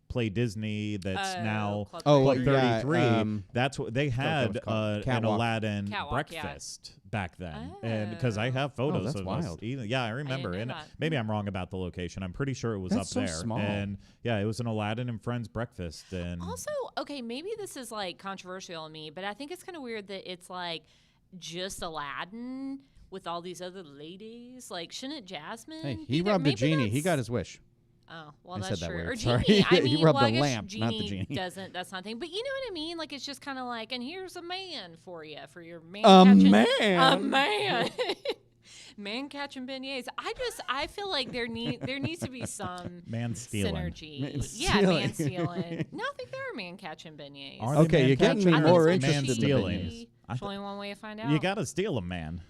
Play Disney. That's now Club 33. That's what they had an Aladdin breakfast back then, and because I have photos that's of wild. us eating. Yeah, I remember, and maybe I'm wrong about the location. I'm pretty sure it was that's up there. Small. And yeah, it was an Aladdin and Friends breakfast. And also, okay, maybe this is like controversial to me, but I think it's kind of weird that it's like just Aladdin with all these other ladies. Like, shouldn't Jasmine? Hey, he rubbed the genie. He got his wish. Oh, well, I that's said that true. weird. Or Sorry. Genie. I mean, he rubbed well, the I lamp, Genie not the genie. Doesn't. That's not thing. But you know what I mean? Like, it's just kind of like, and here's a man for you for your man. A man. Man catching beignets. I feel like there needs to be some man stealing. Synergy. Man stealing. No, I think there are man catching beignets. Okay, you're getting me more interested in stealing. There's only one way to find out. You got to steal a man.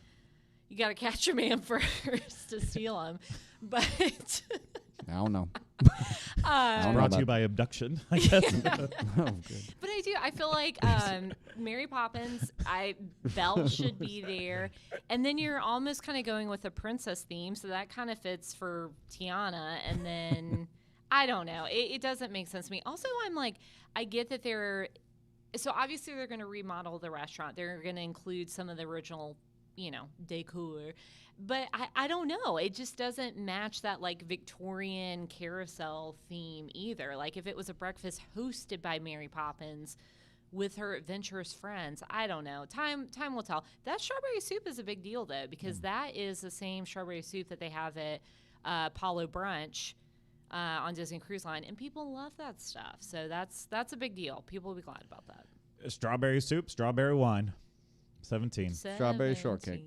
You got to catch a man first to steal him. But I don't know. Brought to you by abduction, I guess. But I feel like Mary Poppins, Belle should be there. And then you're almost kind of going with a princess theme, so that kind of fits for Tiana. And then, I don't know. It doesn't make sense to me. Also, I'm like, I get that so obviously they're going to remodel the restaurant. They're going to include some of the original, decor. But I don't know. It just doesn't match that like Victorian carousel theme either. Like if it was a breakfast hosted by Mary Poppins with her adventurous friends, I don't know. Time will tell. That strawberry soup is a big deal though, because that is the same strawberry soup that they have at Apollo Brunch on Disney Cruise Line, and people love that stuff. So that's a big deal. People will be glad about that. Strawberry soup, strawberry wine. 17. Strawberry shortcake.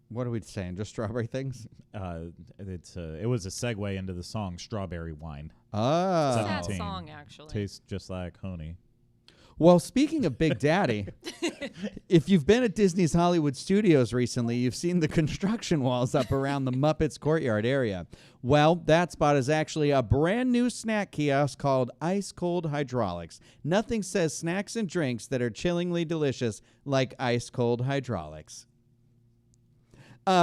What are we saying? Just strawberry things? It was a segue into the song "Strawberry Wine." Oh, sad song actually. Tastes just like honey. Well, speaking of Big Daddy, if you've been at Disney's Hollywood Studios recently, you've seen the construction walls up around the Muppets Courtyard area. Well, that spot is actually a brand new snack kiosk called Ice Cold Hydraulics. Nothing says snacks and drinks that are chillingly delicious like Ice Cold Hydraulics.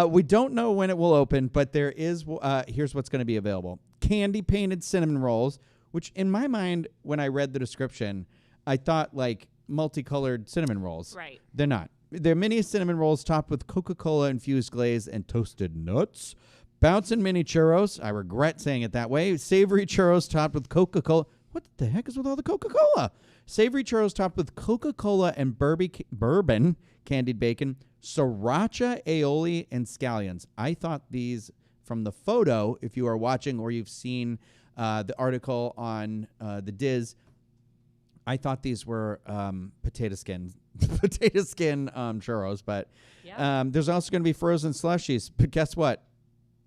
We don't know when it will open, but there is. Here's what's going to be available: candy-painted cinnamon rolls, which in my mind, when I read the description, I thought like multicolored cinnamon rolls. Right. They're not. They're mini cinnamon rolls topped with Coca-Cola infused glaze and toasted nuts. Bouncing mini churros. I regret saying it that way. Savory churros topped with Coca-Cola. What the heck is with all the Coca-Cola? Savory churros topped with Coca-Cola and bourbon candied bacon. Sriracha, aioli, and scallions. I thought these, from the photo, if you are watching or you've seen the article on the Diz, I thought these were potato skin churros. But there's also going to be frozen slushies. But guess what?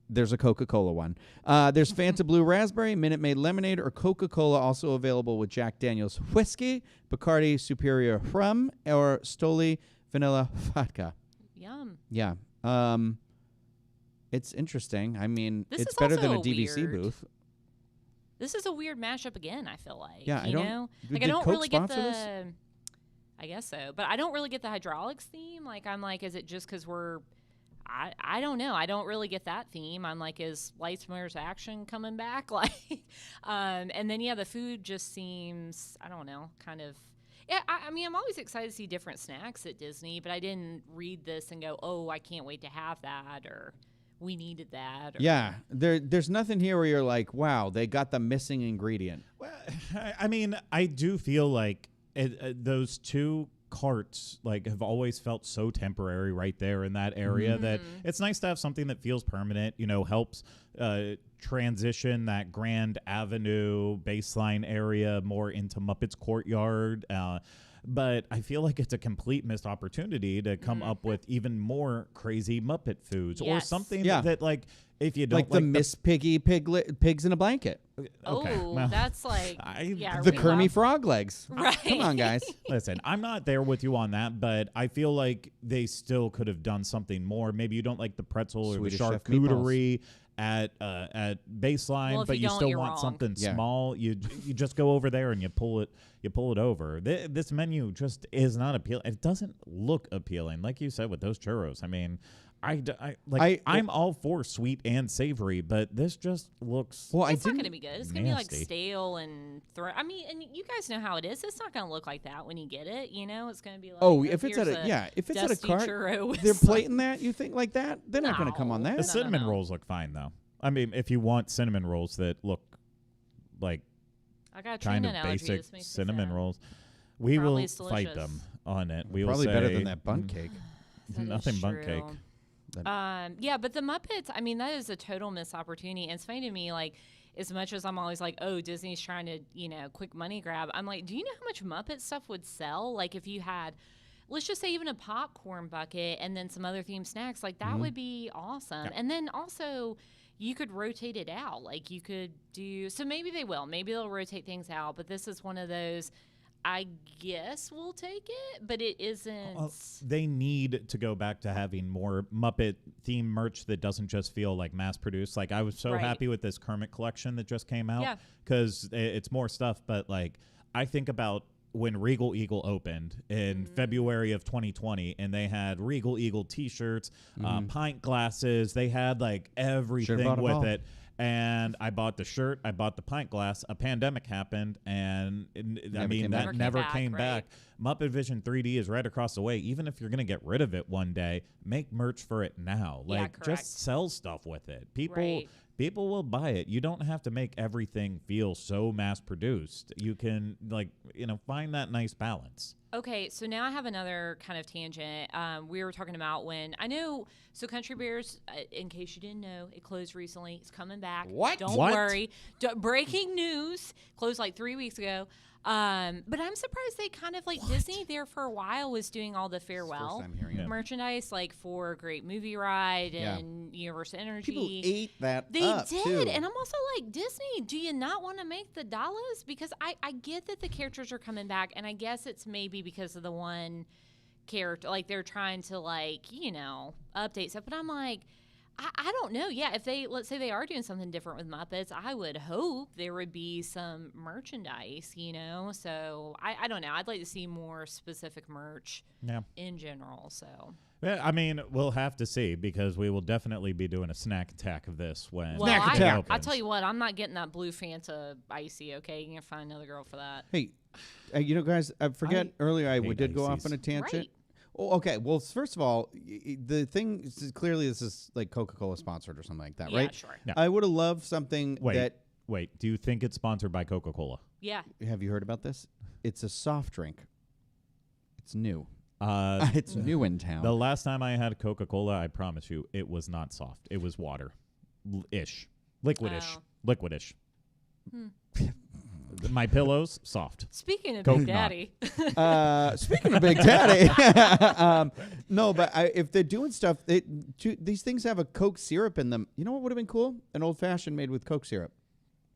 There's a Coca-Cola one. There's Fanta Blue Raspberry, Minute Maid Lemonade, or Coca-Cola, also available with Jack Daniel's Whiskey, Bacardi Superior Rum, or Stoli Vanilla Vodka. Yum. Yeah. It's interesting. I mean, This it's is better than a also DVC weird. booth. This is a weird mashup again, I feel like. Yeah, you know? Like, I did don't Coke really get sponsor this? I guess so. But I don't really get the hydraulics theme. Like, I'm like, is it just because we're... I don't know. I don't really get that theme. I'm like, is Lights, Motors, Action coming back? Like, and then, the food just seems, I don't know, kind of... Yeah, I mean, I'm always excited to see different snacks at Disney, but I didn't read this and go, oh, I can't wait to have that, or we needed that. Or, Yeah, there's nothing here where you're like, wow, they got the missing ingredient. Well, I mean, I do feel like those two carts have always felt so temporary right there in that area that it's nice to have something that feels permanent, helps transition that Grand Avenue baseline area more into Muppet's Courtyard. But I feel like it's a complete missed opportunity to come up with even more crazy Muppet foods or something that, like, if you don't like the Miss Piggy pigs in a blanket. Okay, Oh, well, that's like The Kermie frog legs. Right. Come on, guys. Listen, I'm not there with you on that, but I feel like they still could have done something more. Maybe you don't like the pretzel Swedish or the chef charcuterie at baseline, Well, if but you you don't, still you're want wrong. something Yeah. small. You just go over there and you pull it over. This menu just is not appealing. It doesn't look appealing, like you said with those churros. I mean, I'm all for sweet and savory, but this just looks. Well, It's not going to be good. It's going to be like nasty. stale and I mean, and you guys know how it is. It's not going to look like that when you get it. You know, it's going to be like If it's at if it's at a dusty cart, churro with they're some- plating that. You think like that? They're not going to come on No. that. The No, cinnamon no. rolls look fine though. I mean, if you want cinnamon rolls that look like I got a kind of peanut allergy. basic This makes me cinnamon sad. rolls, we Probably will it's fight delicious. them on it. We Probably will better say, than that bun cake. That is Nothing bun cake. true. Yeah, but the Muppets, I mean, that is a total missed opportunity. And it's funny to me, like, as much as I'm always like, oh, Disney's trying to, quick money grab, I'm like, do you know how much Muppet stuff would sell? Like, if you had, let's just say, even a popcorn bucket and then some other themed snacks, like, that would be awesome. Yeah. And then also, you could rotate it out. Like, you could do, so maybe they will. Maybe they'll rotate things out. But this is one of those, I guess we'll take it, but it isn't. Well, they need to go back to having more Muppet themed merch that doesn't just feel like mass produced. Like, I was so Right. happy with this Kermit collection that just came out Yeah. because it's more stuff. But like, I think about when Regal Eagle opened in February of 2020, and they had Regal Eagle T-shirts, pint glasses. They had like everything bought 'em with all. it. And I bought the shirt, I bought the pint glass. A pandemic happened, and I Never mean came that back. never Came came back, back. Muppet Vision 3D is right across the way. Even if you're gonna get rid of it one day, make merch for it now. Yeah, Like, correct. just sell stuff with it. Right. People will buy it. You don't have to make everything feel so mass produced. You can find that nice balance. Okay, so now I have another kind of tangent. We were talking about so Country Bears, in case you didn't know, it closed recently. It's coming back. What? Don't What? worry. Breaking news. Closed like 3 weeks ago. But I'm surprised they kind of like Disney there for a while was doing all the farewell time hearing it. merchandise, like for Great Movie Ride Yeah. and Universal Energy. People ate that They up, did, too. and I'm also like, Disney, do you not want to make the dollars? Because I get that the characters are coming back, and I guess it's maybe because of the one character, like they're trying to update stuff. But I'm like, I don't know. Yeah, if let's say they are doing something different with Muppets, I would hope there would be some merchandise, So I don't know. I'd like to see more specific merch Yeah. in general. So. Yeah, I mean, we'll have to see because we will definitely be doing a snack attack of this when Well, Snack it attack. opens. I tell you what, I'm not getting that blue Fanta icy. Okay, you can find another girl for that. Hey, guys, I forget earlier I hate did go off ices. on a tangent. Right. Oh, okay. Well, first of all, the thing is, clearly this is like Coca-Cola sponsored or something like that, Yeah, right? sure. Yeah. I would have loved something that. Wait, do you think it's sponsored by Coca-Cola? Yeah. Have you heard about this? It's a soft drink. It's new. Uh, It's new in town. the last time I had Coca-Cola, I promise you, it was not soft. It was water. Ish. Liquidish. Oh. Liquidish. My pillows, soft. Speaking of Coke Big not. Daddy, Speaking of Big Daddy, no, but if they're doing stuff, these things have a Coke syrup in them. You know what would have been cool? An old fashioned made with Coke syrup,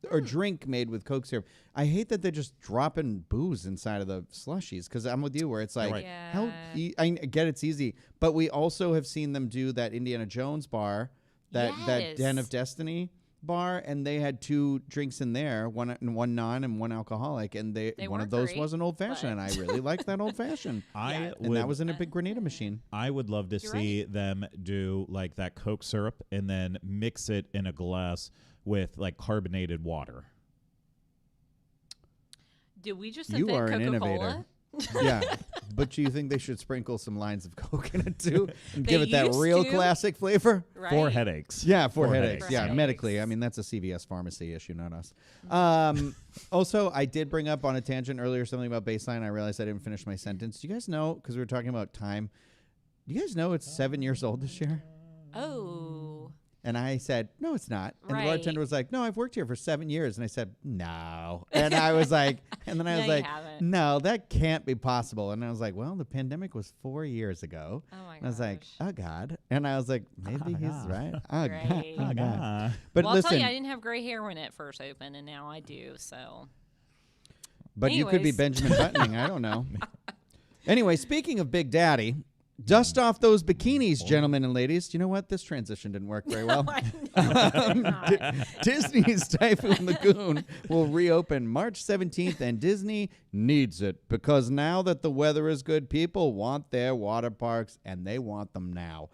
or drink made with Coke syrup. I hate that they're just dropping booze inside of the slushies because I'm with you where it's like, Right. Yeah. I get it's easy, but we also have seen them do that Indiana Jones bar, that Den of Yes. Destiny bar, and they had 2 drinks in there, one non and one alcoholic, and They one of weren't those great, was an old fashioned, but- and I really liked that old fashioned. Yeah. And that was in a big grenada machine. I would love to You're see them do like that Coke syrup and then mix it in a glass with like carbonated water. did we just You invent are an Coca-Cola? innovator. Yeah, but do you think they should sprinkle some lines of Coke in it too, and They give it that used real to. classic flavor? Right? For headaches. Yeah, for For headaches. headaches. Yeah, Headaches. medically. I mean, that's a CVS pharmacy issue, not us. Also, I did bring up on a tangent earlier something about baseline. I realized I didn't finish my sentence. Do you guys know, because we were talking about time, do you guys know it's 7 years old this year? Oh. And I said, no, it's not. And the Right. bartender was like, no, I've worked here for 7 years. And I said, no. And I was like, and then I was No, you like, haven't. no, that can't be possible. And I was like, well, the pandemic was 4 years ago. Oh my And I was like, gosh. oh God. And I was like, maybe he's God. right. Oh God. Right. Oh God. Ah. But Well, I'll tell listen, you, I didn't have gray hair when it first opened, and now I do. So but you could be Anyways. Benjamin Buttoning. I don't know. Anyway, speaking of Big Daddy, dust off those bikinis, gentlemen and ladies. Do you know what? This transition didn't work very well. Disney's Typhoon Lagoon will reopen March 17th, and Disney needs it because now that the weather is good, people want their water parks, and they want them now.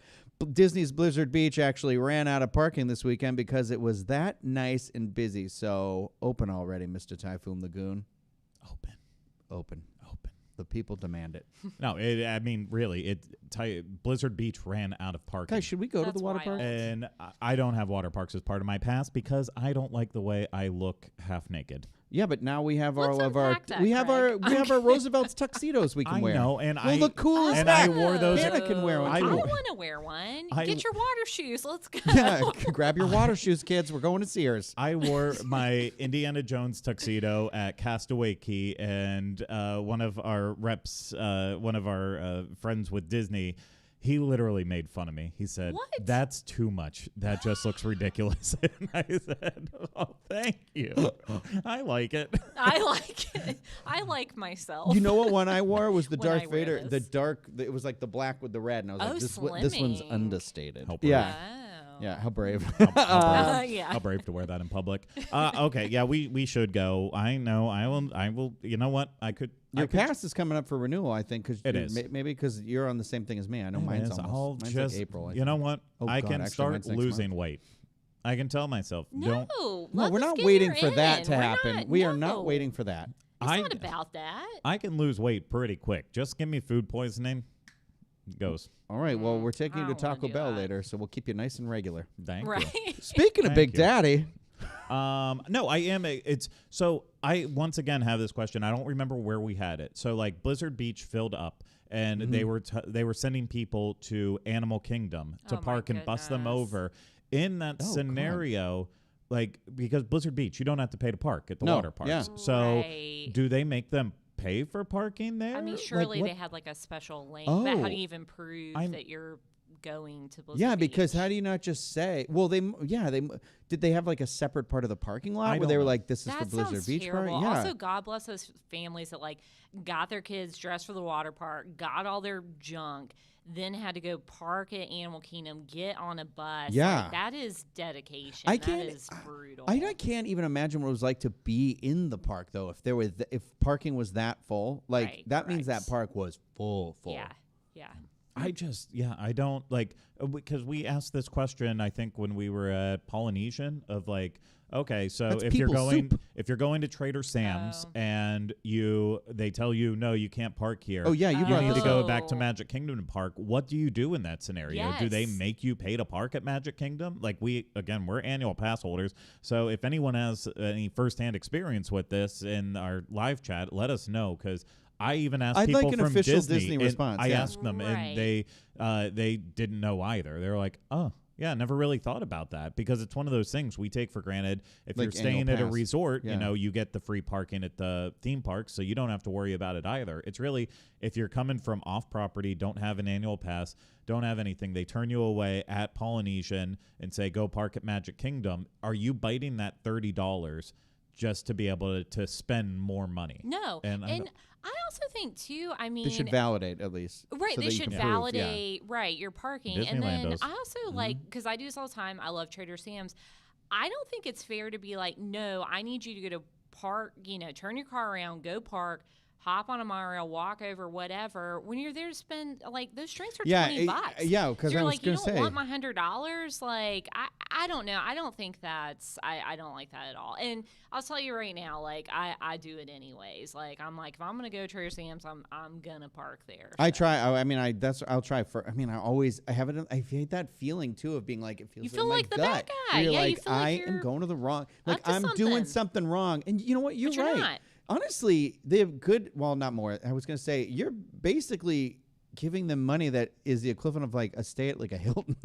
Disney's Blizzard Beach actually ran out of parking this weekend because it was that nice and busy. So open already, Mr. Typhoon Lagoon. Open. Open. Open. The people demand it. No, I mean, really, Blizzard Beach ran out of parking. Guys, should we go to That's the water wild. park? And I don't have water parks as part of my pass because I don't like the way I look half naked. Yeah, but now we have Let's all of our unpack that, we have Craig. our Roosevelt's tuxedos we can I wear. know, and we'll look cool as and I heck. wore those. Kenna can wear one. I too. want to wear one. I- Get your water shoes. Let's go. Yeah, grab your water shoes, kids. We're going to Sears. I wore my Indiana Jones tuxedo at Castaway Key, and one of our reps, one of our friends with Disney, he literally made fun of me. He said, What? "That's too much. That just looks ridiculous." And I said, "Oh, thank you. I like it." I like it. I like myself. You know what one I wore was the When I Darth wear Vader, the this. dark. It was like the black with the red, and I was Oh, like, this one's slimming. understated. How brave. Yeah, Wow. yeah. How brave. Yeah. How brave to wear that in public. Okay, yeah, we should go. I know. I will. You know what? I could. Your I could pass is coming up for renewal, I think. Cause It is. maybe because you're on the same thing as me. I know It mine's is. almost. I'll Mine's just, like April. I you know think. what? Oh, I God, can actually, start mine's next losing month. weight. I can tell myself, No, don't. No, let we're us not get waiting her for that in. to We're happen. not- We are no. not waiting for that. It's I- not about that. I can lose weight pretty quick. Just give me food poisoning. It goes. All right. Well, we're taking I you to don't wanna Taco do Bell that. later, so we'll keep you nice and regular. Thank Right. you. Speaking of Thank Big you. Daddy, No, I am. It's so I once again have this question. I don't remember where we had it. So like Blizzard Beach filled up, and they were sending people to Animal Kingdom to Oh, my park and bus them goodness. over. In that Oh, God. scenario, like because Blizzard Beach, you don't have to pay to park at the No, water parks. yeah. So Right. do they make them pay for parking there? I mean, Like, surely what- they had like a special link. But how Oh. do you even prove I'm- that you're going to Blizzard yeah, because Beach? how do you not just say? Well, did they have like a separate part of the parking lot I where they don't were know. like, this is That for Blizzard sounds Beach terrible. park? Yeah. Also, God bless those families that like got their kids dressed for the water park, got all their junk, then had to go park at Animal Kingdom, get on a bus. Yeah. Like, that is dedication. I That can't- is brutal. I can't even imagine what it was like to be in the park though. If there was, if parking was that full, like Right, that means that correct. park was full. Yeah. Yeah. I don't like because we asked this question I think when we were at Polynesian of like, okay, so That's if you're people going soup. if you're going to Trader Sam's Oh. and they tell you no, you can't park here. Oh yeah, you You brought need this to go up. back to Magic Kingdom to park. What do you do in that scenario? Do they Yes. make you pay to park at Magic Kingdom? Like we're annual pass holders. So if anyone has any firsthand experience with this in our live chat, let us know because I even asked I'd people like an from official Disney. Disney and response, I yeah. asked them, Right. and they didn't know either. They were like, "Oh, yeah, never really thought about that," because it's one of those things we take for granted. If Like you're staying annual at a pass. resort, Yeah. you know, you get the free parking at the theme park, so you don't have to worry about it either. It's really if you're coming from off property, don't have an annual pass, don't have anything, they turn you away at Polynesian and say, "Go park at Magic Kingdom." Are you biting that $30 just to be able to spend more money? No. And I And don't- I also think too, I mean, They should validate at least. right, so they that you should can prove, yeah. validate right your parking. And Disneyland then does. I also like because I do this all the time. I love Trader Sam's. I don't think it's fair to be like, no, I need you to go to park, turn your car around, go park, hop on a monorail, walk over, whatever. When you're there to spend, like, those drinks are Yeah, $20. yeah, because So I you're was like, you gonna don't say. want my $100? Like, I don't know. I don't think that's, I don't like that at all. And I'll tell you right now, like, I do it anyways. Like, I'm like, if I'm going to go to Trader Sam's, I'm going to park there. I So. try. I'll try for. I have it. I hate that feeling too of being like it feels. You feel in my like the gut. bad guy. Where you're Yeah, you like, feel like I you're am going to the wrong. Like up to I'm doing something. something wrong. And you know what? You're But you're right. not. Honestly, they have good. Well, not more. I was going to say you're basically giving them money that is the equivalent of like a stay at like a Hilton.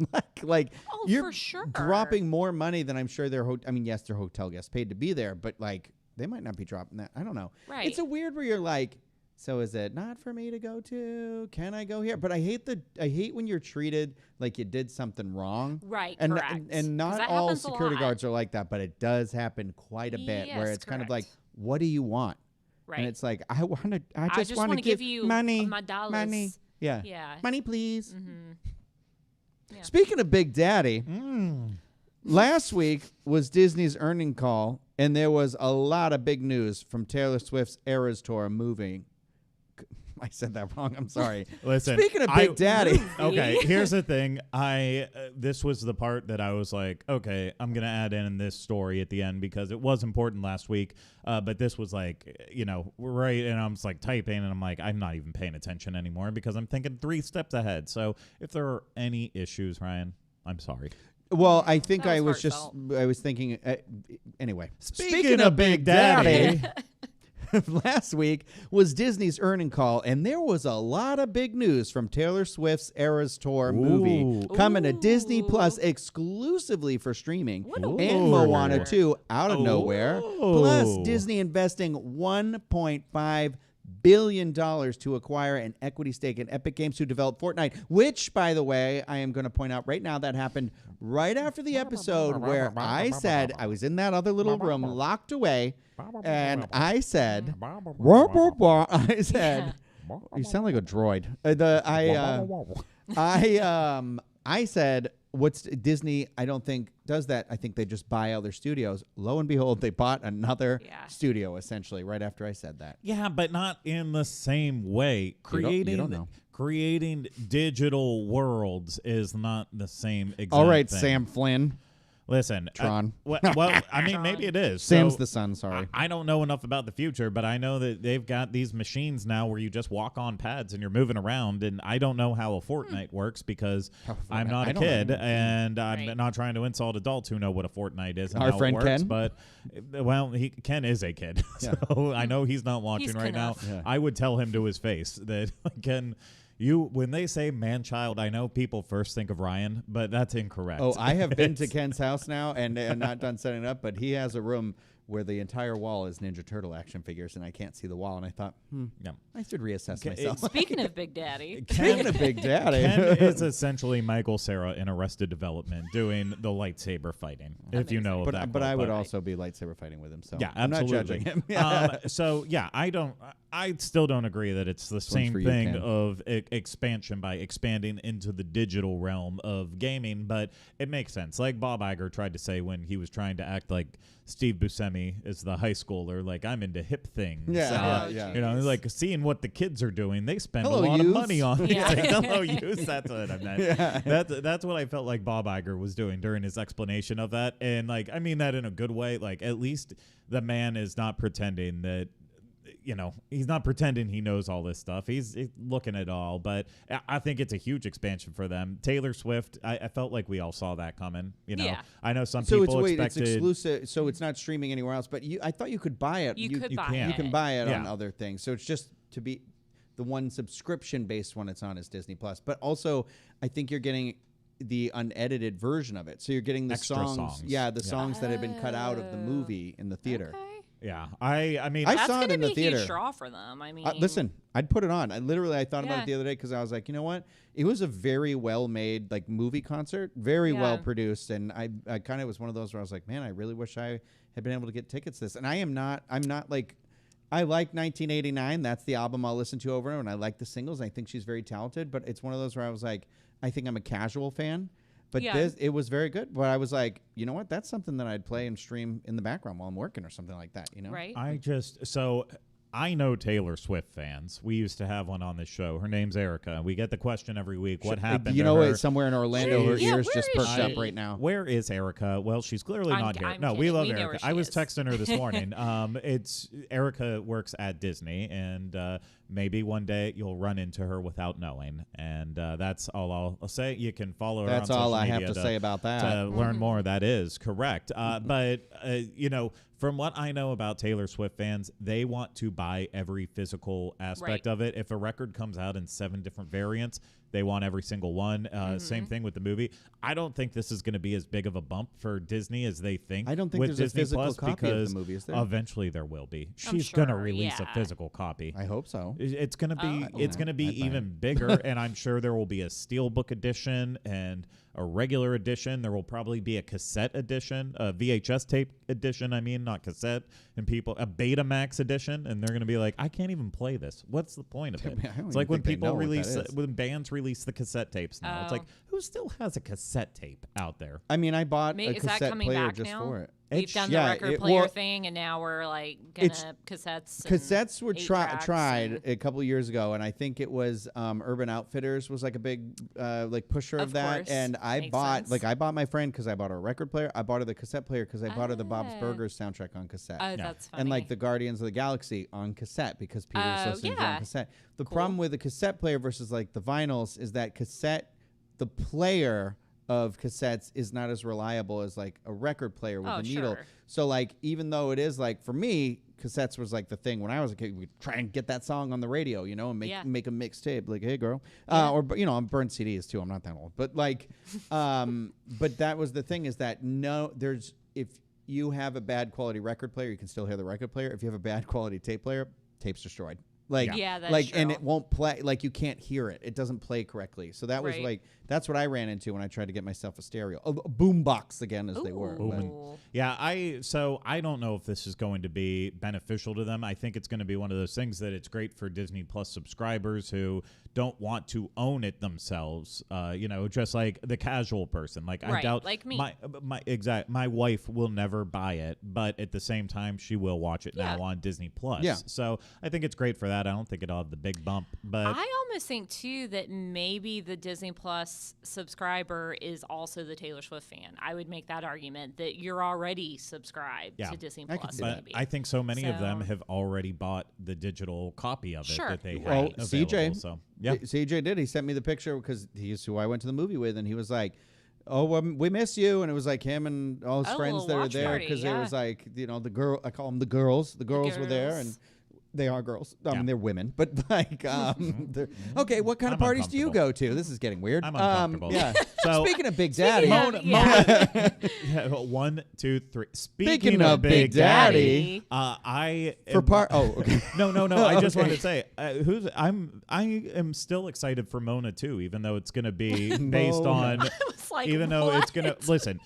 like Oh, you're for sure. dropping more money than I'm sure their I mean, yes, their hotel guests paid to be there, but like they might not be dropping that. I don't know. Right. It's a weird where you're like, so is it not for me to go to? Can I go here? But I hate when you're treated like you did something wrong. Right, And correct. and 'Cause not that all happens a security lot. guards are like that, but it does happen quite a bit where Yes, it's kind of correct. like, what do you want? Right. And it's like, I just just want wanna to give you money, my dollars. money. Yeah. Yeah. Money, please. Yeah. Speaking of Big Daddy, last week was Disney's earning call, and there was a lot of big news from Taylor Swift's Eras Tour moving. I said that wrong. I'm sorry. Listen, Speaking of Big Daddy, Okay, here's the thing. This was the part that I was like, okay, I'm gonna add in this story at the end because it was important last week. But this was like, right, and I'm just like typing, and I'm like, I'm not even paying attention anymore because I'm thinking 3 steps ahead. So if there are any issues, Ryan, I'm sorry. well, I think That I was was heartfelt. I was thinking, anyway. Speaking of Big Daddy. Last week was Disney's earning call, and there was a lot of big news from Taylor Swift's Eras Tour movie Ooh. coming to Disney Plus Ooh. exclusively for streaming. What a And weird Moana order. 2 out of nowhere. Plus, Disney investing $1.5 billion to acquire an equity stake in Epic Games to develop Fortnite, which, by the way, I am going to point out right now that happened right after the episode where I said I was in that other little room locked away, and I said, I said, you sound like a droid. I said, what's Disney? I don't think does that. I think they just buy other studios. Lo and behold, they bought another studio essentially right after I said that. Yeah, but not in the same way. You don't know. Creating digital worlds is not the same exact All right, thing. Sam Flynn. Listen, Tron. well, I mean, maybe it is. Sam's So, the son, sorry. I don't know enough about the future, but I know that they've got these machines now where you just walk on pads and you're moving around, and I don't know how a Fortnite works because I'm not I a don't kid, know. and I'm Right. not trying to insult adults who know what a Fortnite is and Our how friend it works, Ken? but, well, Ken is a kid, so I know he's not watching He's right now. enough. Yeah. I would tell him to his face that, Ken, when they say man-child, I know people first think of Ryan, but that's incorrect. Oh, I have been to Ken's house now and not done setting it up, but he has a room where the entire wall is Ninja Turtle action figures, and I can't see the wall. And I thought, Yeah. I should reassess Okay, myself. Speaking of Big Daddy. Speaking of Big Daddy, Ken is essentially Michael Cera in Arrested Development doing the lightsaber fighting, if you know of that. but quote, I would also be lightsaber fighting with him. So Yeah, I'm not absolutely. judging him. So yeah, I still don't agree that it's the same for you, thing Ken. of expansion by expanding into the digital realm of gaming, but it makes sense. Like Bob Iger tried to say when he was trying to act like Steve Buscemi is the high schooler, like I'm into hip things. Yeah, Oh, yeah. You know, geez. like seeing what the kids are doing, they spend Hello, a lot of youths. money on Yeah. these things. Hello, youth. That's what I meant. Yeah. That's what I felt like Bob Iger was doing during his explanation of that. And like, I mean that in a good way. Like, at least the man is not pretending that, he's not pretending he knows all this stuff. He's looking at it all. But I think it's a huge expansion for them. Taylor Swift, I felt like we all saw that coming. Yeah. I know some So people it's expected. exclusive. So it's not streaming anywhere else. But I thought you could buy it. You could buy can. it. You can buy it on Yeah. other things. So it's just to be the one subscription-based one it's on is Disney Plus. But also, I think you're getting the unedited version of it. So you're getting the Extra songs. Yeah, the Yeah. songs that had been cut out of the Oh. movie in the theater. Okay. Yeah. I mean, I That's saw it gonna in the be a theater. huge draw for them. I mean, Listen, I'd put it on. I thought about Yeah. it the other day because I was like, you know what? It was a very well made like movie concert, very Yeah. well produced, and I kind of was one of those where I was like, man, I really wish I had been able to get tickets to this. And I'm not like. I like 1989. That's the album I'll listen to over and over, and I like the singles. I think she's very talented, but it's one of those where I was like, I think I'm a casual fan. But Yeah. it was very good. But I was like, you know what? That's something that I'd play and stream in the background while I'm working or something like that. right? I know Taylor Swift fans. We used to have one on this show. Her name's Erica. We get the question every week. What happened? You to know her? what? Somewhere in Orlando, her Yeah, ears where just is perked up she? right now. Where is Erica? Well, she's clearly not here. I'm No, we kidding. love We know Erica. where she I was is. texting her this morning. It's Erica works at Disney, and maybe one day you'll run into her without knowing. And that's all I'll say. You can follow her That's on all social I media have to say about that. to learn more. That is correct. But, from what I know about Taylor Swift fans, they want to buy every physical aspect of it. If a record comes out in 7 different variants, they want every single one. Same thing with the movie. I don't think this is going to be as big of a bump for Disney as they think. I don't think with there's Disney a physical Plus, copy because of the movie, is there? eventually there will be. I'm She's going to sure, release a yeah. physical copy. I hope so. It's going to be It's going to be I'd buy even bigger, and I'm sure there will be a steelbook edition and a regular edition. There will probably be a cassette edition, a VHS tape edition. I mean, not cassette, and a Betamax edition, and they're going to be like, I can't even play this. What's the point of it? I don't It's like even when think they people know what that release, is. when bands release the cassette tapes now. It's like, Oh. who still has a cassette tape out there? I mean, I bought a Is that cassette coming player back just now? for it. We've It's- done yeah, the record it- player well, thing, and now we're like it's- gonna cassettes. Cassettes were 8-tracks tried and- a couple of years ago, and I think it was Urban Outfitters was like a big pusher of that. course. And I Makes bought sense. I bought my friend because I bought her a record player. I bought her the cassette player because I bought her the Bob's Ah. Burgers soundtrack on cassette. Oh, that's funny. And like the Guardians of the Galaxy on cassette because Peter's Oh, listening to it yeah. on cassette. The Cool. problem with the cassette player versus like the vinyls is that the player of cassettes is not as reliable as like a record player with Oh, a needle. sure. So like even though it is like for me, cassettes was like the thing when I was a kid. We'd try and get that song on the radio, and make a mixtape. Like, hey girl, Yeah. or on burned CDs too. I'm not that old, but like, but that was the thing is that if you have a bad quality record player, you can still hear the record player. If you have a bad quality tape player, tape's destroyed. Like, Yeah, that's like, and true. it won't play. Like, you can't hear it. It doesn't play correctly. So that was Right. like that's what I ran into when I tried to get myself a stereo, a boom box again, as they were. Ooh. but- Yeah, I don't know if this is going to be beneficial to them. I think it's going to be one of those things that it's great for Disney Plus subscribers who don't want to own it themselves. Just like the casual person. Like I Right, doubt like me. my wife will never buy it, but at the same time she will watch it Yeah. now on Disney Plus. Yeah. So I think it's great for that. I don't think it'll have the big bump, but I almost think too that maybe the Disney Plus subscriber is also the Taylor Swift fan. I would make that argument that you're already subscribed Yeah. to Disney I could Plus. see that. Maybe. I think so many of them So- have already bought the digital copy of it Sure. that they have Well, available. CJ, So yeah. CJ did. He sent me the picture because he's who I went to the movie with, and he was like, "Oh, we miss you," and it was like him and all his Oh, friends little that were watch there party, because it yeah. was like the girl. I call them the girls. The girls were there, and girls. they are girls. I Yeah. mean, they're women, but like, they're- okay. What kind of I'm parties do you go uncomfortable. to? This is getting weird. I'm uncomfortable. Yeah. So- Speaking of Big Daddy, Yeah. Yeah, 1, 2, 3. Speaking of Big Daddy, I for am- part. Oh, okay. No. I just Okay. wanted to say, I am still excited for Mona too, even though it's going to be based Mona. on. I was like, Even though it's going to what? listen.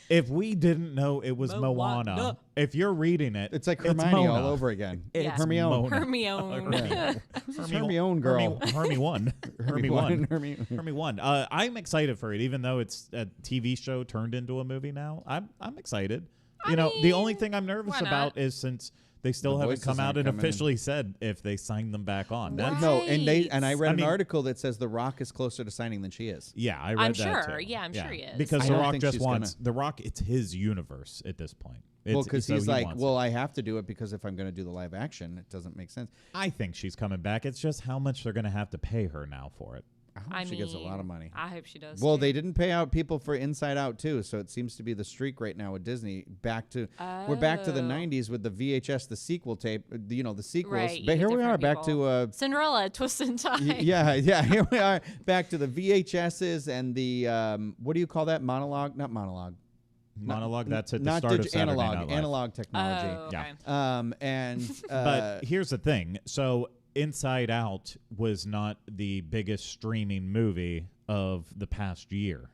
If we didn't know it was Moana. Moana, if you're reading it, It's like Hermione all Mona. over again. Yes. Hermione. Mona. Hermione. Who's this Hermione girl? Hermy 1. Hermy 1. Hermione. Hermy 1. I'm excited for it, even though it's a TV show turned into a movie now. I'm excited. The only mean, thing I'm nervous why not? about is since they still The haven't voices come out aren't and coming in. officially said if they signed them back on. Right. No, and I read I an mean- article that says The Rock is closer to signing than she is. Yeah, I read I'm that sure. too. Yeah, I'm sure he is. Because I The don't Rock think just she's wants The Rock. It's his universe at this point. Well, It's- because so he's he like, wants well, it. I have to do it because if I'm going to do the live action, it doesn't make sense. I think she's coming back. It's just how much they're going to have to pay her now for it. I hope I she gets a lot of mean, money. I hope she does. Well, too. they didn't pay out people for Inside Out too, so it seems to be the streak right now with Disney. We're back to the Oh. '90s with the VHS, the sequel tape, the sequels. Right, But you here get we are, different back people. to Cinderella, Twist in Time. yeah. Here we are, back to the VHSs and the what do you call that? Monologue? Not monologue. Monologue. That's at the Not start of Saturday analog. Night Live. Analog technology. Oh, Yeah. okay. And But here's the thing. So Inside Out was not the biggest streaming movie of the past year.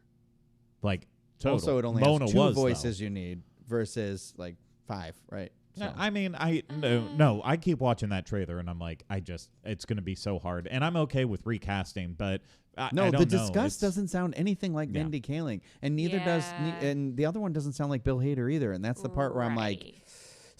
Like total. also it only Mona has 2 was, voices you need versus like 5, right? though. So. I mean, no. I keep watching that trailer and I'm like, it's going to be so hard. And I'm okay with recasting, but I No, don't the know. Disgust It's- doesn't sound anything like Yeah. Mindy Kaling, and neither does, Yeah. and the other one doesn't sound like Bill Hader either. And that's the part where I'm like, Right.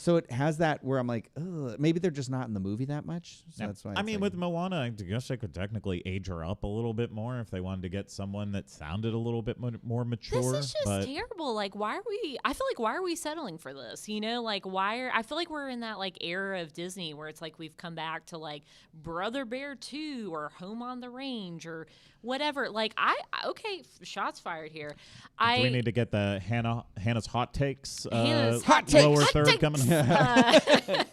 So it has that where I'm like, ugh, maybe they're just not in the movie that much. So that's why. I mean, with Moana, I guess they could technically age her up a little bit more if they wanted to get someone that sounded a little bit more mature. This is just terrible. Like, why are we settling for this? You know, like, I feel like we're in that, like, era of Disney where it's like we've come back to, like, Brother Bear 2 or Home on the Range or whatever. Like, okay, shots fired here. Do we need to get the Hannah's hot takes? Hannah's lower third coming. I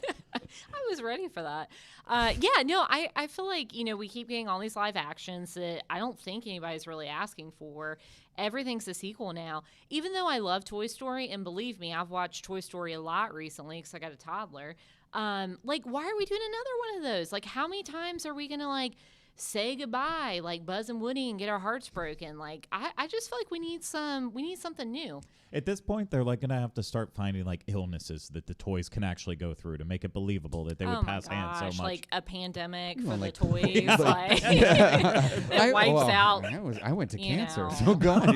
was ready for that. I feel like, you know, we keep getting all these live actions that I don't think anybody's really asking for. Everything's a sequel now. Even though I love Toy Story, and believe me, I've watched Toy Story a lot recently because I got a toddler. Like, why are we doing another one of those? Like, how many times are we going to, like, say goodbye, like Buzz and Woody, and get our hearts broken? Like, I just feel like we need something new. At this point, they're like gonna have to start finding like illnesses that the toys can actually go through to make it believable that they would pass hands so much. Like a pandemic for like, the toys, like it wipes out. I went to cancer. know. So God,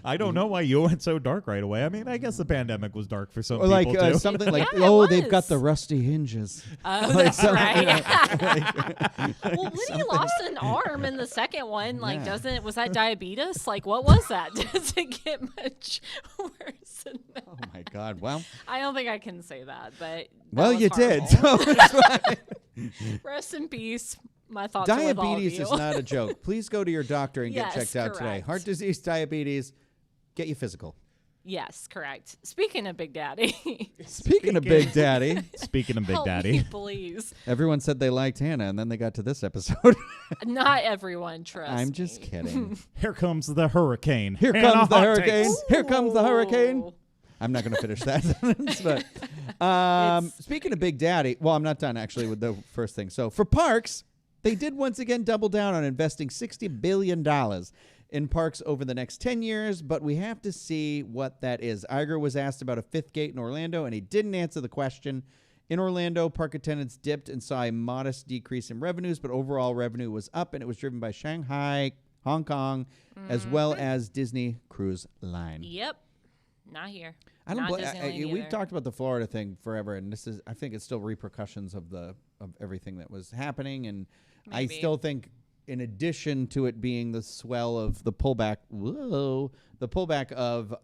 I don't know why you went so dark right away. I mean, I guess the pandemic was dark for some or like people too. something like, Yeah, they've got was. the rusty hinges. Oh, Like that's right. Well, Woody lost an arm in the second one. Like, was that diabetes? Like, what was that? Does it get much worse than that? Oh my God! Well, I don't think I can say that, but well, you did. horrible. So that's why. Rest in peace. My thoughts are with all of Diabetes you. is not a joke. Please go to your doctor and get Yes, checked out today. correct. Heart disease, diabetes, get you physical. Yes, correct. Speaking of Big Daddy. Speaking of Big Daddy, Speaking of Big help Daddy, me, please. everyone said they liked Hannah, and then they got to this episode. Not everyone, trust I'm me. just kidding. here comes the hurricane. Here Hannah comes the hot hurricane. takes. Here comes the hurricane. Ooh. I'm not going to finish that sentence, but speaking of Big Daddy, well, I'm not done actually with the first thing. So for parks, they did once again double down on investing $60 billion in parks over the next 10 years, but we have to see what that is. Iger was asked about a fifth gate in Orlando, and he didn't answer the question. In Orlando, park attendants dipped and saw a modest decrease in revenues, but overall revenue was up, and it was driven by Shanghai, Hong Kong, as well as Disney Cruise Line. Yep. Not here. I don't. Not We've Disneyland either. talked about the Florida thing forever, and this is. I think it's still repercussions of everything that was happening, and I Maybe. still think, in addition to it being the swell of the pullback, of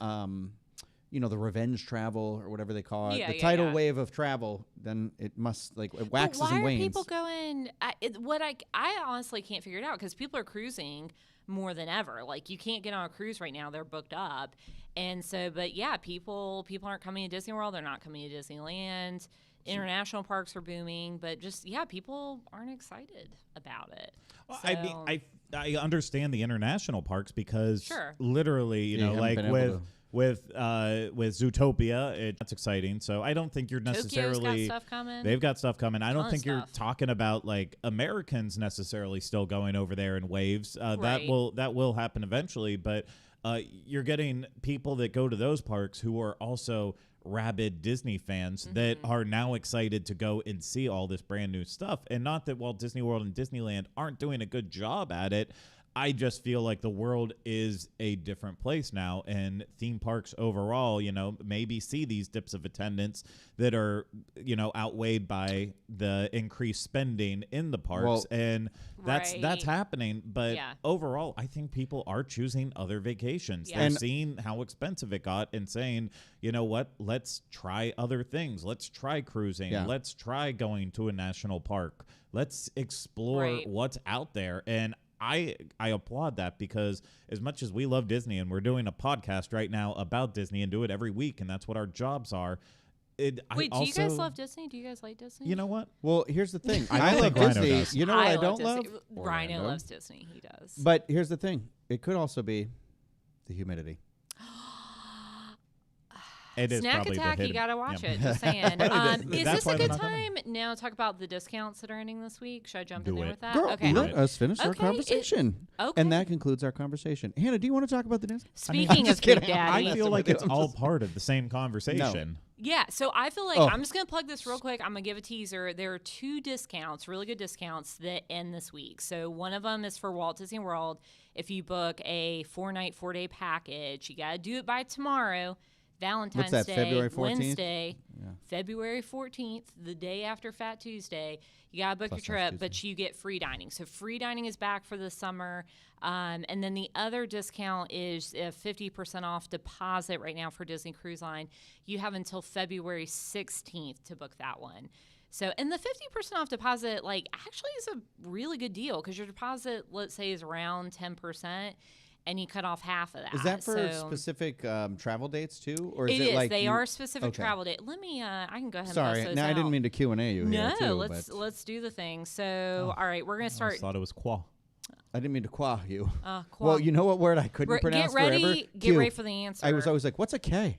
the revenge travel or whatever they call it, the tidal wave of travel, then it must it waxes but why and wanes. are people going? I honestly can't figure it out because people are cruising more than ever. Like, you can't get on a cruise right now; they're booked up, and so. But yeah, people aren't coming to Disney World. They're not coming to Disneyland. International parks are booming, but just people aren't excited about it. Well, So, I mean, I understand the international parks because Sure. literally, you know, haven't like been able with Zootopia, that's exciting. So I don't think you're Tokyo's necessarily got stuff coming. they've got stuff coming. I don't Ton think you're stuff. talking about like Americans necessarily still going over there in waves. That Right. will happen eventually, but you're getting people that go to those parks who are also rabid Disney fans that are now excited to go and see all this brand new stuff. And not that Walt Disney World and Disneyland aren't doing a good job at it. I just feel like the world is a different place now, and theme parks overall, maybe see these dips of attendance that are, outweighed by the increased spending in the parks. Well, and that's Right. happening. But Yeah. overall, I think people are choosing other vacations. Yeah. They're And- seeing how expensive it got and saying, you know what, let's try other things. Let's try cruising. Yeah. Let's try going to a national park. Let's explore Right. what's out there. And I applaud that, because as much as we love Disney, and we're doing a podcast right now about Disney and do it every week, and that's what our jobs are. Wait, do you guys love Disney? Do you guys like Disney? You know what? Well, here's the thing. I I don't like think Rhino Disney. does. You know what I don't love? Disney. Rhino Orlando. loves Disney. He does. But here's the thing. It could also be the humidity. It is Snack probably the attack, you hidden- gotta watch yeah. it. Just saying. Is That's this why a they're good not coming. time now to talk about the discounts that are ending this week? Should I jump Do in there it. with that? Girl, Okay. let us finish our Okay, conversation. okay. And that concludes our conversation. Hannah, do you want to talk about the discount? Speaking just of Big kidding. Daddy, I feel like it's all part of the same conversation. yeah. So I feel like Oh. I'm just gonna plug this real quick. I'm gonna give a teaser. There are 2 discounts, really good discounts that end this week. So one of them is for Walt Disney World. If you book a 4-night, 4-day package, you gotta do it by tomorrow. Valentine's that, Day, February 14th? Wednesday, Yeah. February 14th, the day after Fat Tuesday. You got to book Plus your next trip, but you get free dining. So free dining is back for the summer. And then the other discount is a 50% off deposit right now for Disney Cruise Line. You have until February 16th to book that one. So, and the 50% off deposit, like, actually is a really good deal because your deposit, let's say, is around 10%. And you cut off half of that. Is that for specific travel dates too, or is it it is. like They are specific okay. travel date. Let me. I can go ahead. Sorry, and bust those no, I didn't out. mean to Q&A you No, here too. let's do the thing. So, all right, we're gonna I start. always thought it was qua. I didn't mean to quah you. Qual. Well, you know what word I couldn't pronounce Get ready. forever? Get Q. ready for the answer. I was always like, "What's a K?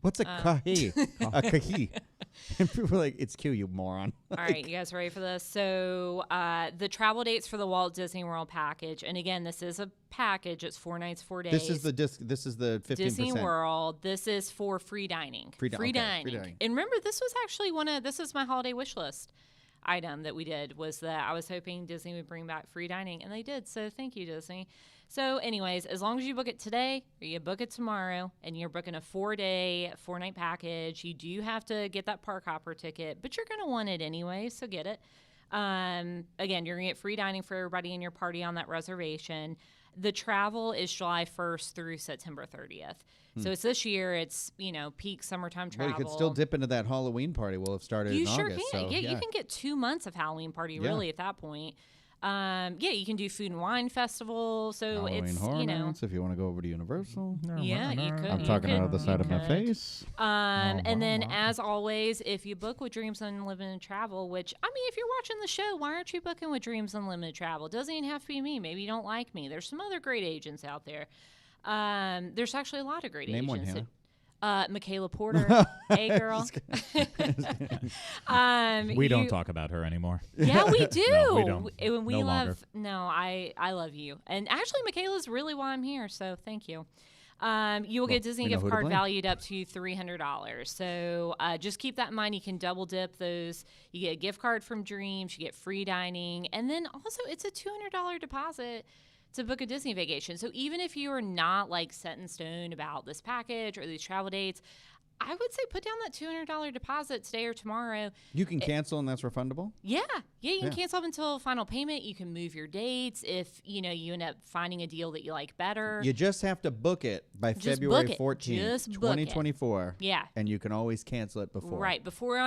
What's a kahi? A kahi?" And people were like, "It's Q, you moron." All right, you guys ready for this? So the travel dates for the Walt Disney World package, and again, this is a package. It's 4 nights, 4 days. This is the This is the 15%. Disney World. This is for free dining. Free dining. And remember, this was actually this is my holiday wish list item that we did, was that I was hoping Disney would bring back free dining, and they did. So thank you, Disney. So anyways, as long as you book it today or you book it tomorrow and you're booking a 4-day, 4-night package, you do have to get that park hopper ticket, but you're going to want it anyway, so get it. Again, you're going to get free dining for everybody in your party on that reservation. The travel is July 1st through September 30th. So it's this year. It's, peak summertime Well, travel. you could still dip into that Halloween party. We'll have started You in sure August. can. So, You can get 2 months of Halloween party, Yeah. really, at that point. You can do food and wine festival. So Halloween it's, Horror Nights, if you want to go over to Universal. Yeah, you could. I'm you talking could, out of the you side of my could. face. And then, as always, if you book with Dreams Unlimited Travel, which, if you're watching the show, why aren't you booking with Dreams Unlimited Travel? It doesn't even have to be me. Maybe you don't like me. There's some other great agents out there. There's actually a lot of great Name agents. one, Hannah. Michaela Porter. Hey, girl. We don't talk about her anymore. Yeah, we do. No, we don't. When we No love. longer. No, I love you. And actually, Michaela's really why I'm here. So thank you. You will get Disney we know gift who to card blame. valued up to $300. So just keep that in mind. You can double dip those. You get a gift card from Dreams. You get free dining, and then also it's a $200 deposit to book a Disney vacation. So even if you are not set in stone about this package or these travel dates, I would say put down that $200 deposit today or tomorrow. You can cancel and that's refundable? Yeah, you can Yeah. cancel up until final payment. You can move your dates if you end up finding a deal that you like better. You just have to book it by Just February book it. 14th, Just book it. 2024. Yeah. And you can always cancel it before. Right before you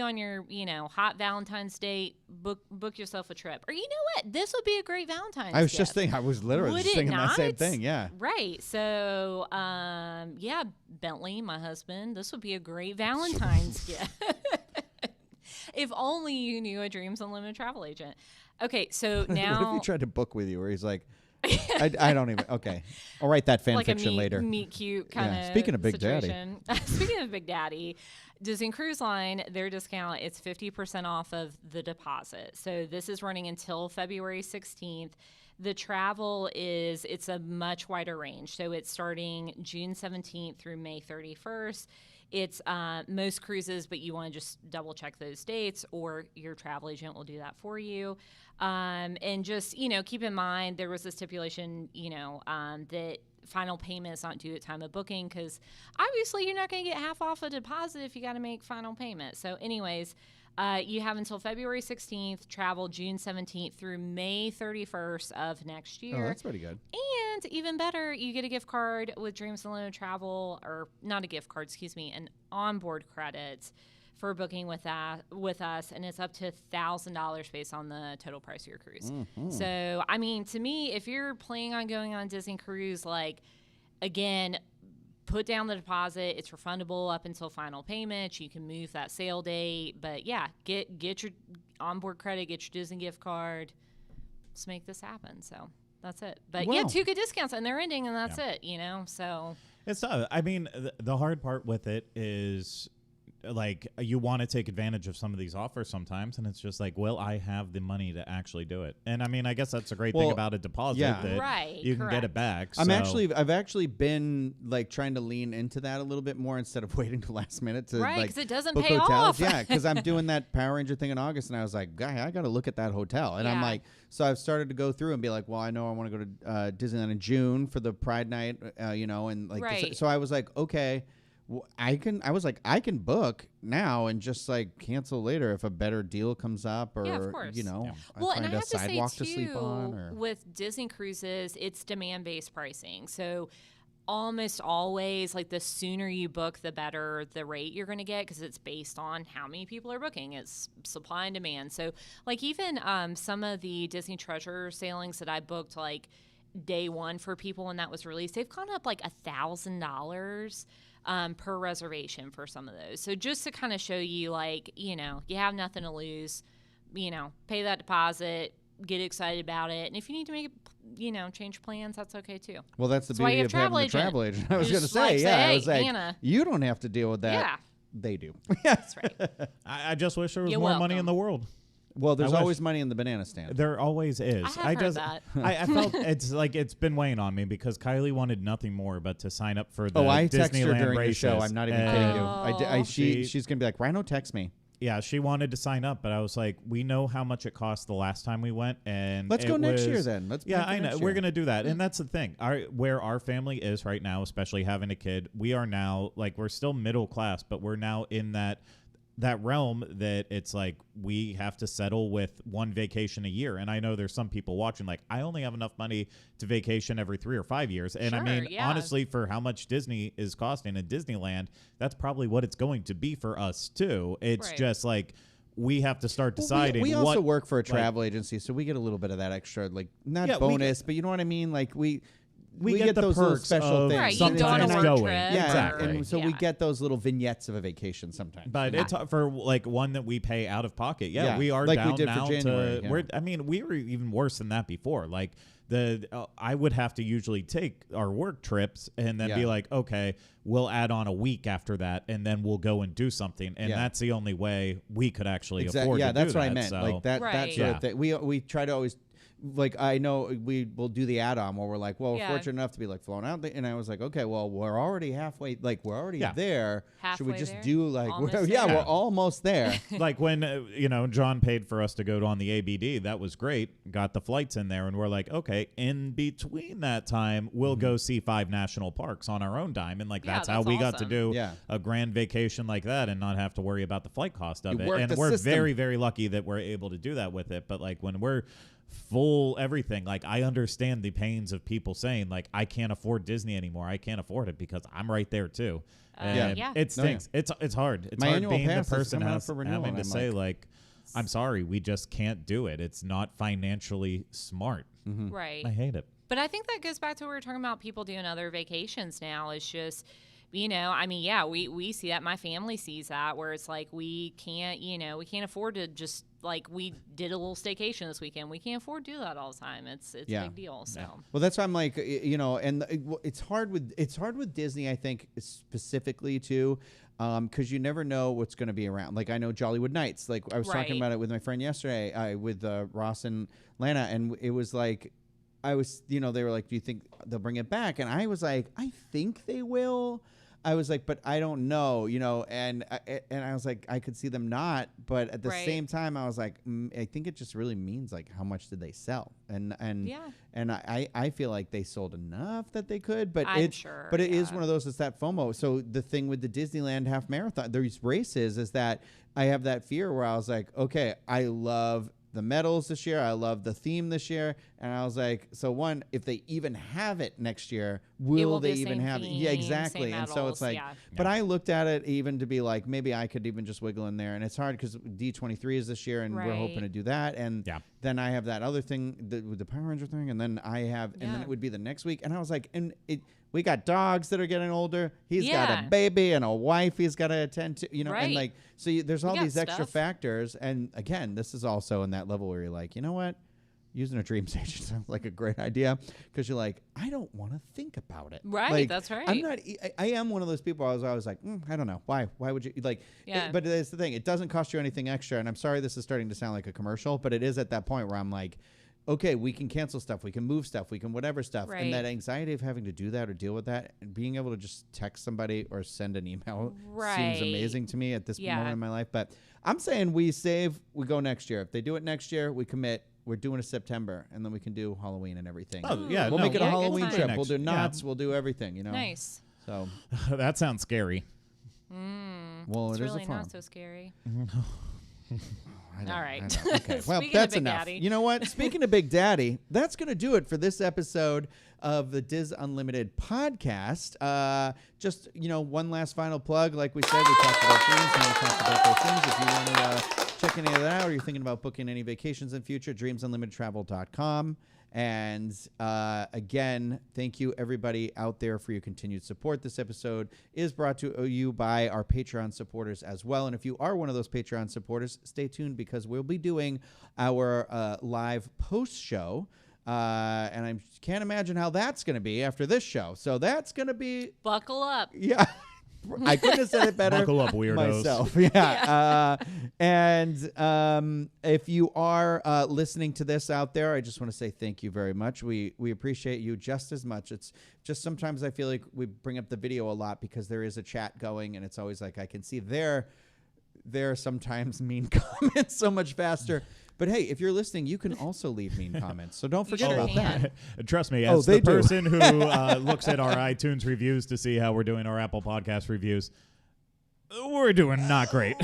go on your hot Valentine's date, book yourself a trip. Or you know what, this would be a great Valentine's. I was gift. just thinking, I was literally Would just it thinking that same not? thing. Yeah. Right. So, Bentley, my husband, this would be a great Valentine's gift. If only you knew a Dreams Unlimited travel agent. Okay, so What if now he tried to book with you where he's like, I don't even, okay. I'll write that fan like a fiction later. meet cute kind of Speaking of Big Daddy. Speaking of Big Daddy, Disney Cruise Line, their discount, it's 50% off of the deposit. So this is running until February 16th. The travel it's a much wider range. So it's starting June 17th through May 31st. It's most cruises, but you want to just double check those dates, or your travel agent will do that for you. And just, keep in mind, there was a stipulation, that final payment is not due at time of booking, because obviously you're not going to get half off a deposit if you got to make final payment. So anyways, you have until February 16th, travel June 17th through May 31st of next year. Oh, that's pretty good. And even better, you get a gift card with Dreams Unlimited Travel, or not a gift card, an onboard credits for booking with us, and it's up to $1,000 based on the total price of your cruise. Mm-hmm. So, to me, if you're planning on going on a Disney cruise, again, put down the deposit. It's refundable up until final payment. You can move that sale date, but yeah, get your onboard credit, get your Disney gift card. Let's make this happen. So that's it. But yeah, Wow. 2 good discounts, and they're ending, and that's it. So It's tough. The hard part with it is like you want to take advantage of some of these offers sometimes, and it's just like, well, I have the money to actually do it. And I mean, I guess that's a great thing about a deposit that you can get it back. I've actually been like trying to lean into that a little bit more instead of waiting till last minute to right, like because it doesn't book pay hotels. off. Yeah, because I'm doing that Power Ranger thing in August, and I was like, I got to look at that hotel, and I'm like, so I've started to go through and be like, well, I know I want to go to Disneyland in June for the Pride Night, and like, so I was like, okay. I can book now and just like cancel later if a better deal comes up, or of course. I find a sidewalk to sleep on. Or with Disney cruises, it's demand-based pricing. So almost always, like the sooner you book, the better the rate you're going to get, because it's based on how many people are booking. It's supply and demand. So like even some of the Disney Treasure sailings that I booked like day one for people when that was released, they've gone up like $1,000 per reservation for some of those. So just to kind of show you, like, you have nothing to lose, pay that deposit, get excited about it. And if you need to make it, change plans, that's okay too. Well, that's the beauty of having the travel agent. I was going to say, I was like, Anna, you don't have to deal with that. Yeah. They do. That's right. I just wish there was more welcome. money in the world. Well, there's always money in the banana stand. There always is. I have heard that. I felt it's like it's been weighing on me because Kylie wanted nothing more but to sign up for the I Disneyland texted her during races. the show. I'm not even kidding you. She's gonna be like, Rhino, text me. Yeah, she wanted to sign up, but I was like, we know how much it cost the last time we went, and let's go next year then. I know we're gonna do that, and that's the thing. Where our family is right now, especially having a kid, we are now like we're still middle class, but we're now in that realm that it's like we have to settle with one vacation a year. And I know there's some people watching like, I only have enough money to vacation every 3 or 5 years. And honestly, for how much Disney is costing in Disneyland, that's probably what it's going to be for us too. It's just like we have to start deciding. We also work for a travel agency, so we get a little bit of that extra, like not bonus, but you know what I mean? Like we get the those little perks special of things. Right, something you go on a that's work going. trip. Yeah, Exactly. and so we get those little vignettes of a vacation sometimes. But it's for like one that we pay out of pocket. Yeah, we are like down we did now for January. to. We were even worse than that before. Like I would have to usually take our work trips and then be like, okay, we'll add on a week after that, and then we'll go and do something. And that's the only way we could actually afford. Yeah, to that's do what that. I meant. So. Like that sort of thing. We try to always. Like, I know we will do the add-on where we're like, well, we're fortunate enough to be like flown out. And I was like, okay, well, we're already halfway. Like, we're already there. Should we just do like, we're almost there. Like when, John paid for us to go on the ABD. That was great. Got the flights in there. And we're like, okay, in between that time, we'll go see 5 national parks on our own dime. And like, that's how we got to do a grand vacation like that and not have to worry about the flight cost of it. And we're very, very lucky that we're able to do that with it. But like when we're full everything, like I understand the pains of people saying like I can't afford Disney anymore. I can't afford it because I'm right there too. It stinks. It's hard. It's My hard annual being the pass is person coming up for renewal, having and to I'm say like I'm sorry, we just can't do it. It's not financially smart. Right. I hate it. But I think that goes back to what we were talking about people doing other vacations now. It's just, we see that. My family sees that, where it's like we can't afford to just, like, we did a little staycation this weekend. We can't afford to do that all the time. It's a big deal. So well, that's why I'm like, and it's hard with Disney, I think, specifically too, because you never know what's going to be around. Like I know Jollywood Nights. Like I was talking about it with my friend yesterday, with Ross and Lana, and it was like, they were like, do you think they'll bring it back? And I was like, I think they will. I was like, but I don't know, and I was like, I could see them not, but at the same time, I was like, I think it just really means like how much did they sell, and I feel like they sold enough that they could, but it is one of those. It's that FOMO. So the thing with the Disneyland half marathon, these races, is that I have that fear where I was like, okay, I love the medals this year. I love the theme this year. And I was like, so one, if they even have it next year, will they even have it? Yeah, exactly. And so it's like, but I looked at it even to be like, maybe I could even just wiggle in there. And it's hard because D23 is this year and we're hoping to do that. And then I have that other thing with the Power Ranger thing. And then I have, and then it would be the next week. And I was like, we got dogs that are getting older. He's got a baby and a wife he's got to attend to, and like, so there's all these extra factors. And again, this is also in that level where you're like, you know what? using a dream station sounds like a great idea because you're like, I don't want to think about it. Right, Like, that's right. I'm not. I am one of those people. I was like, I don't know why. Why would you like? Yeah. But it's the thing. It doesn't cost you anything extra. And I'm sorry, this is starting to sound like a commercial, but it is at that point where I'm like, okay, we can cancel stuff, we can move stuff, we can whatever stuff, Right. and that anxiety of having to do that or deal with that, and being able to just text somebody or send an email seems amazing to me at this moment in my life. But I'm saying we save, we go next year. If they do it next year, we commit. We're doing a September, and then we can do Halloween and everything. Oh, yeah. We'll make it a Yeah, good Halloween time. trip. Next- We'll do yeah. knots. We'll do everything. You know. Nice. So, That sounds scary. well, It's it is really a farm. not so scary. I All right. don't. Okay. Well, Speaking of that's Big enough. Daddy. You know what? Speaking of Big Daddy, that's going to do it for this episode of the Diz Unlimited podcast. Just, one last final plug. Like we said, we talked about dreams and we talked about those things. If you want to check any of that out or you're thinking about booking any vacations in future, dreamsunlimitedtravel.com. And again, thank you everybody out there for your continued support. This episode is brought to you by our Patreon supporters as well. And if you are one of those Patreon supporters, stay tuned because we'll be doing our live post show. And I can't imagine how that's going to be after this show. So that's going to be, Buckle up. yeah. I couldn't have said it better Buckle up, weirdos. myself. Yeah. And if you are listening to this out there, I just want to say thank you very much. We appreciate you just as much. It's just sometimes I feel like we bring up the video a lot because there is a chat going, and it's always like I can see there sometimes mean comments so much faster. But hey, if you're listening, you can also leave mean comments. So don't forget sure about can. that. Trust me, Oh, as they the do. person who looks at our iTunes reviews to see how we're doing our Apple Podcast reviews, we're doing not great.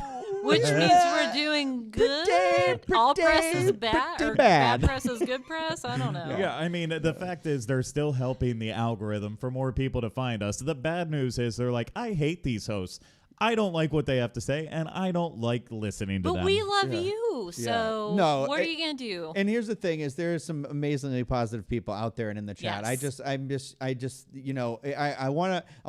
Which means we're doing good. All press is bad, pretty or bad. bad press is good press. I don't know. Yeah, I mean, the fact is they're still helping the algorithm for more people to find us. The bad news is they're like, I hate these hosts. I don't like what they have to say, and I don't like listening to But them. we love Yeah. you, so No, what are you gonna do? And here's the thing: is there are some amazingly positive people out there and in the chat. Yes. I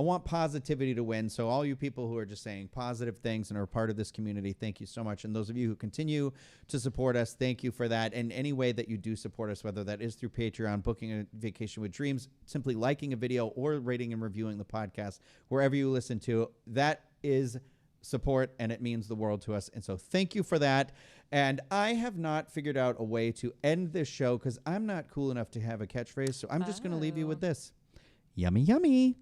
want positivity to win. So all you people who are just saying positive things and are part of this community, thank you so much. And those of you who continue to support us, thank you for that. And any way that you do support us, whether that is through Patreon, booking a vacation with dreams, simply liking a video, or rating and reviewing the podcast wherever you listen to, that is support, and it means the world to us. And so thank you for that. And I have not figured out a way to end this show because I'm not cool enough to have a catchphrase. So I'm just going to leave you with this. Yummy, yummy.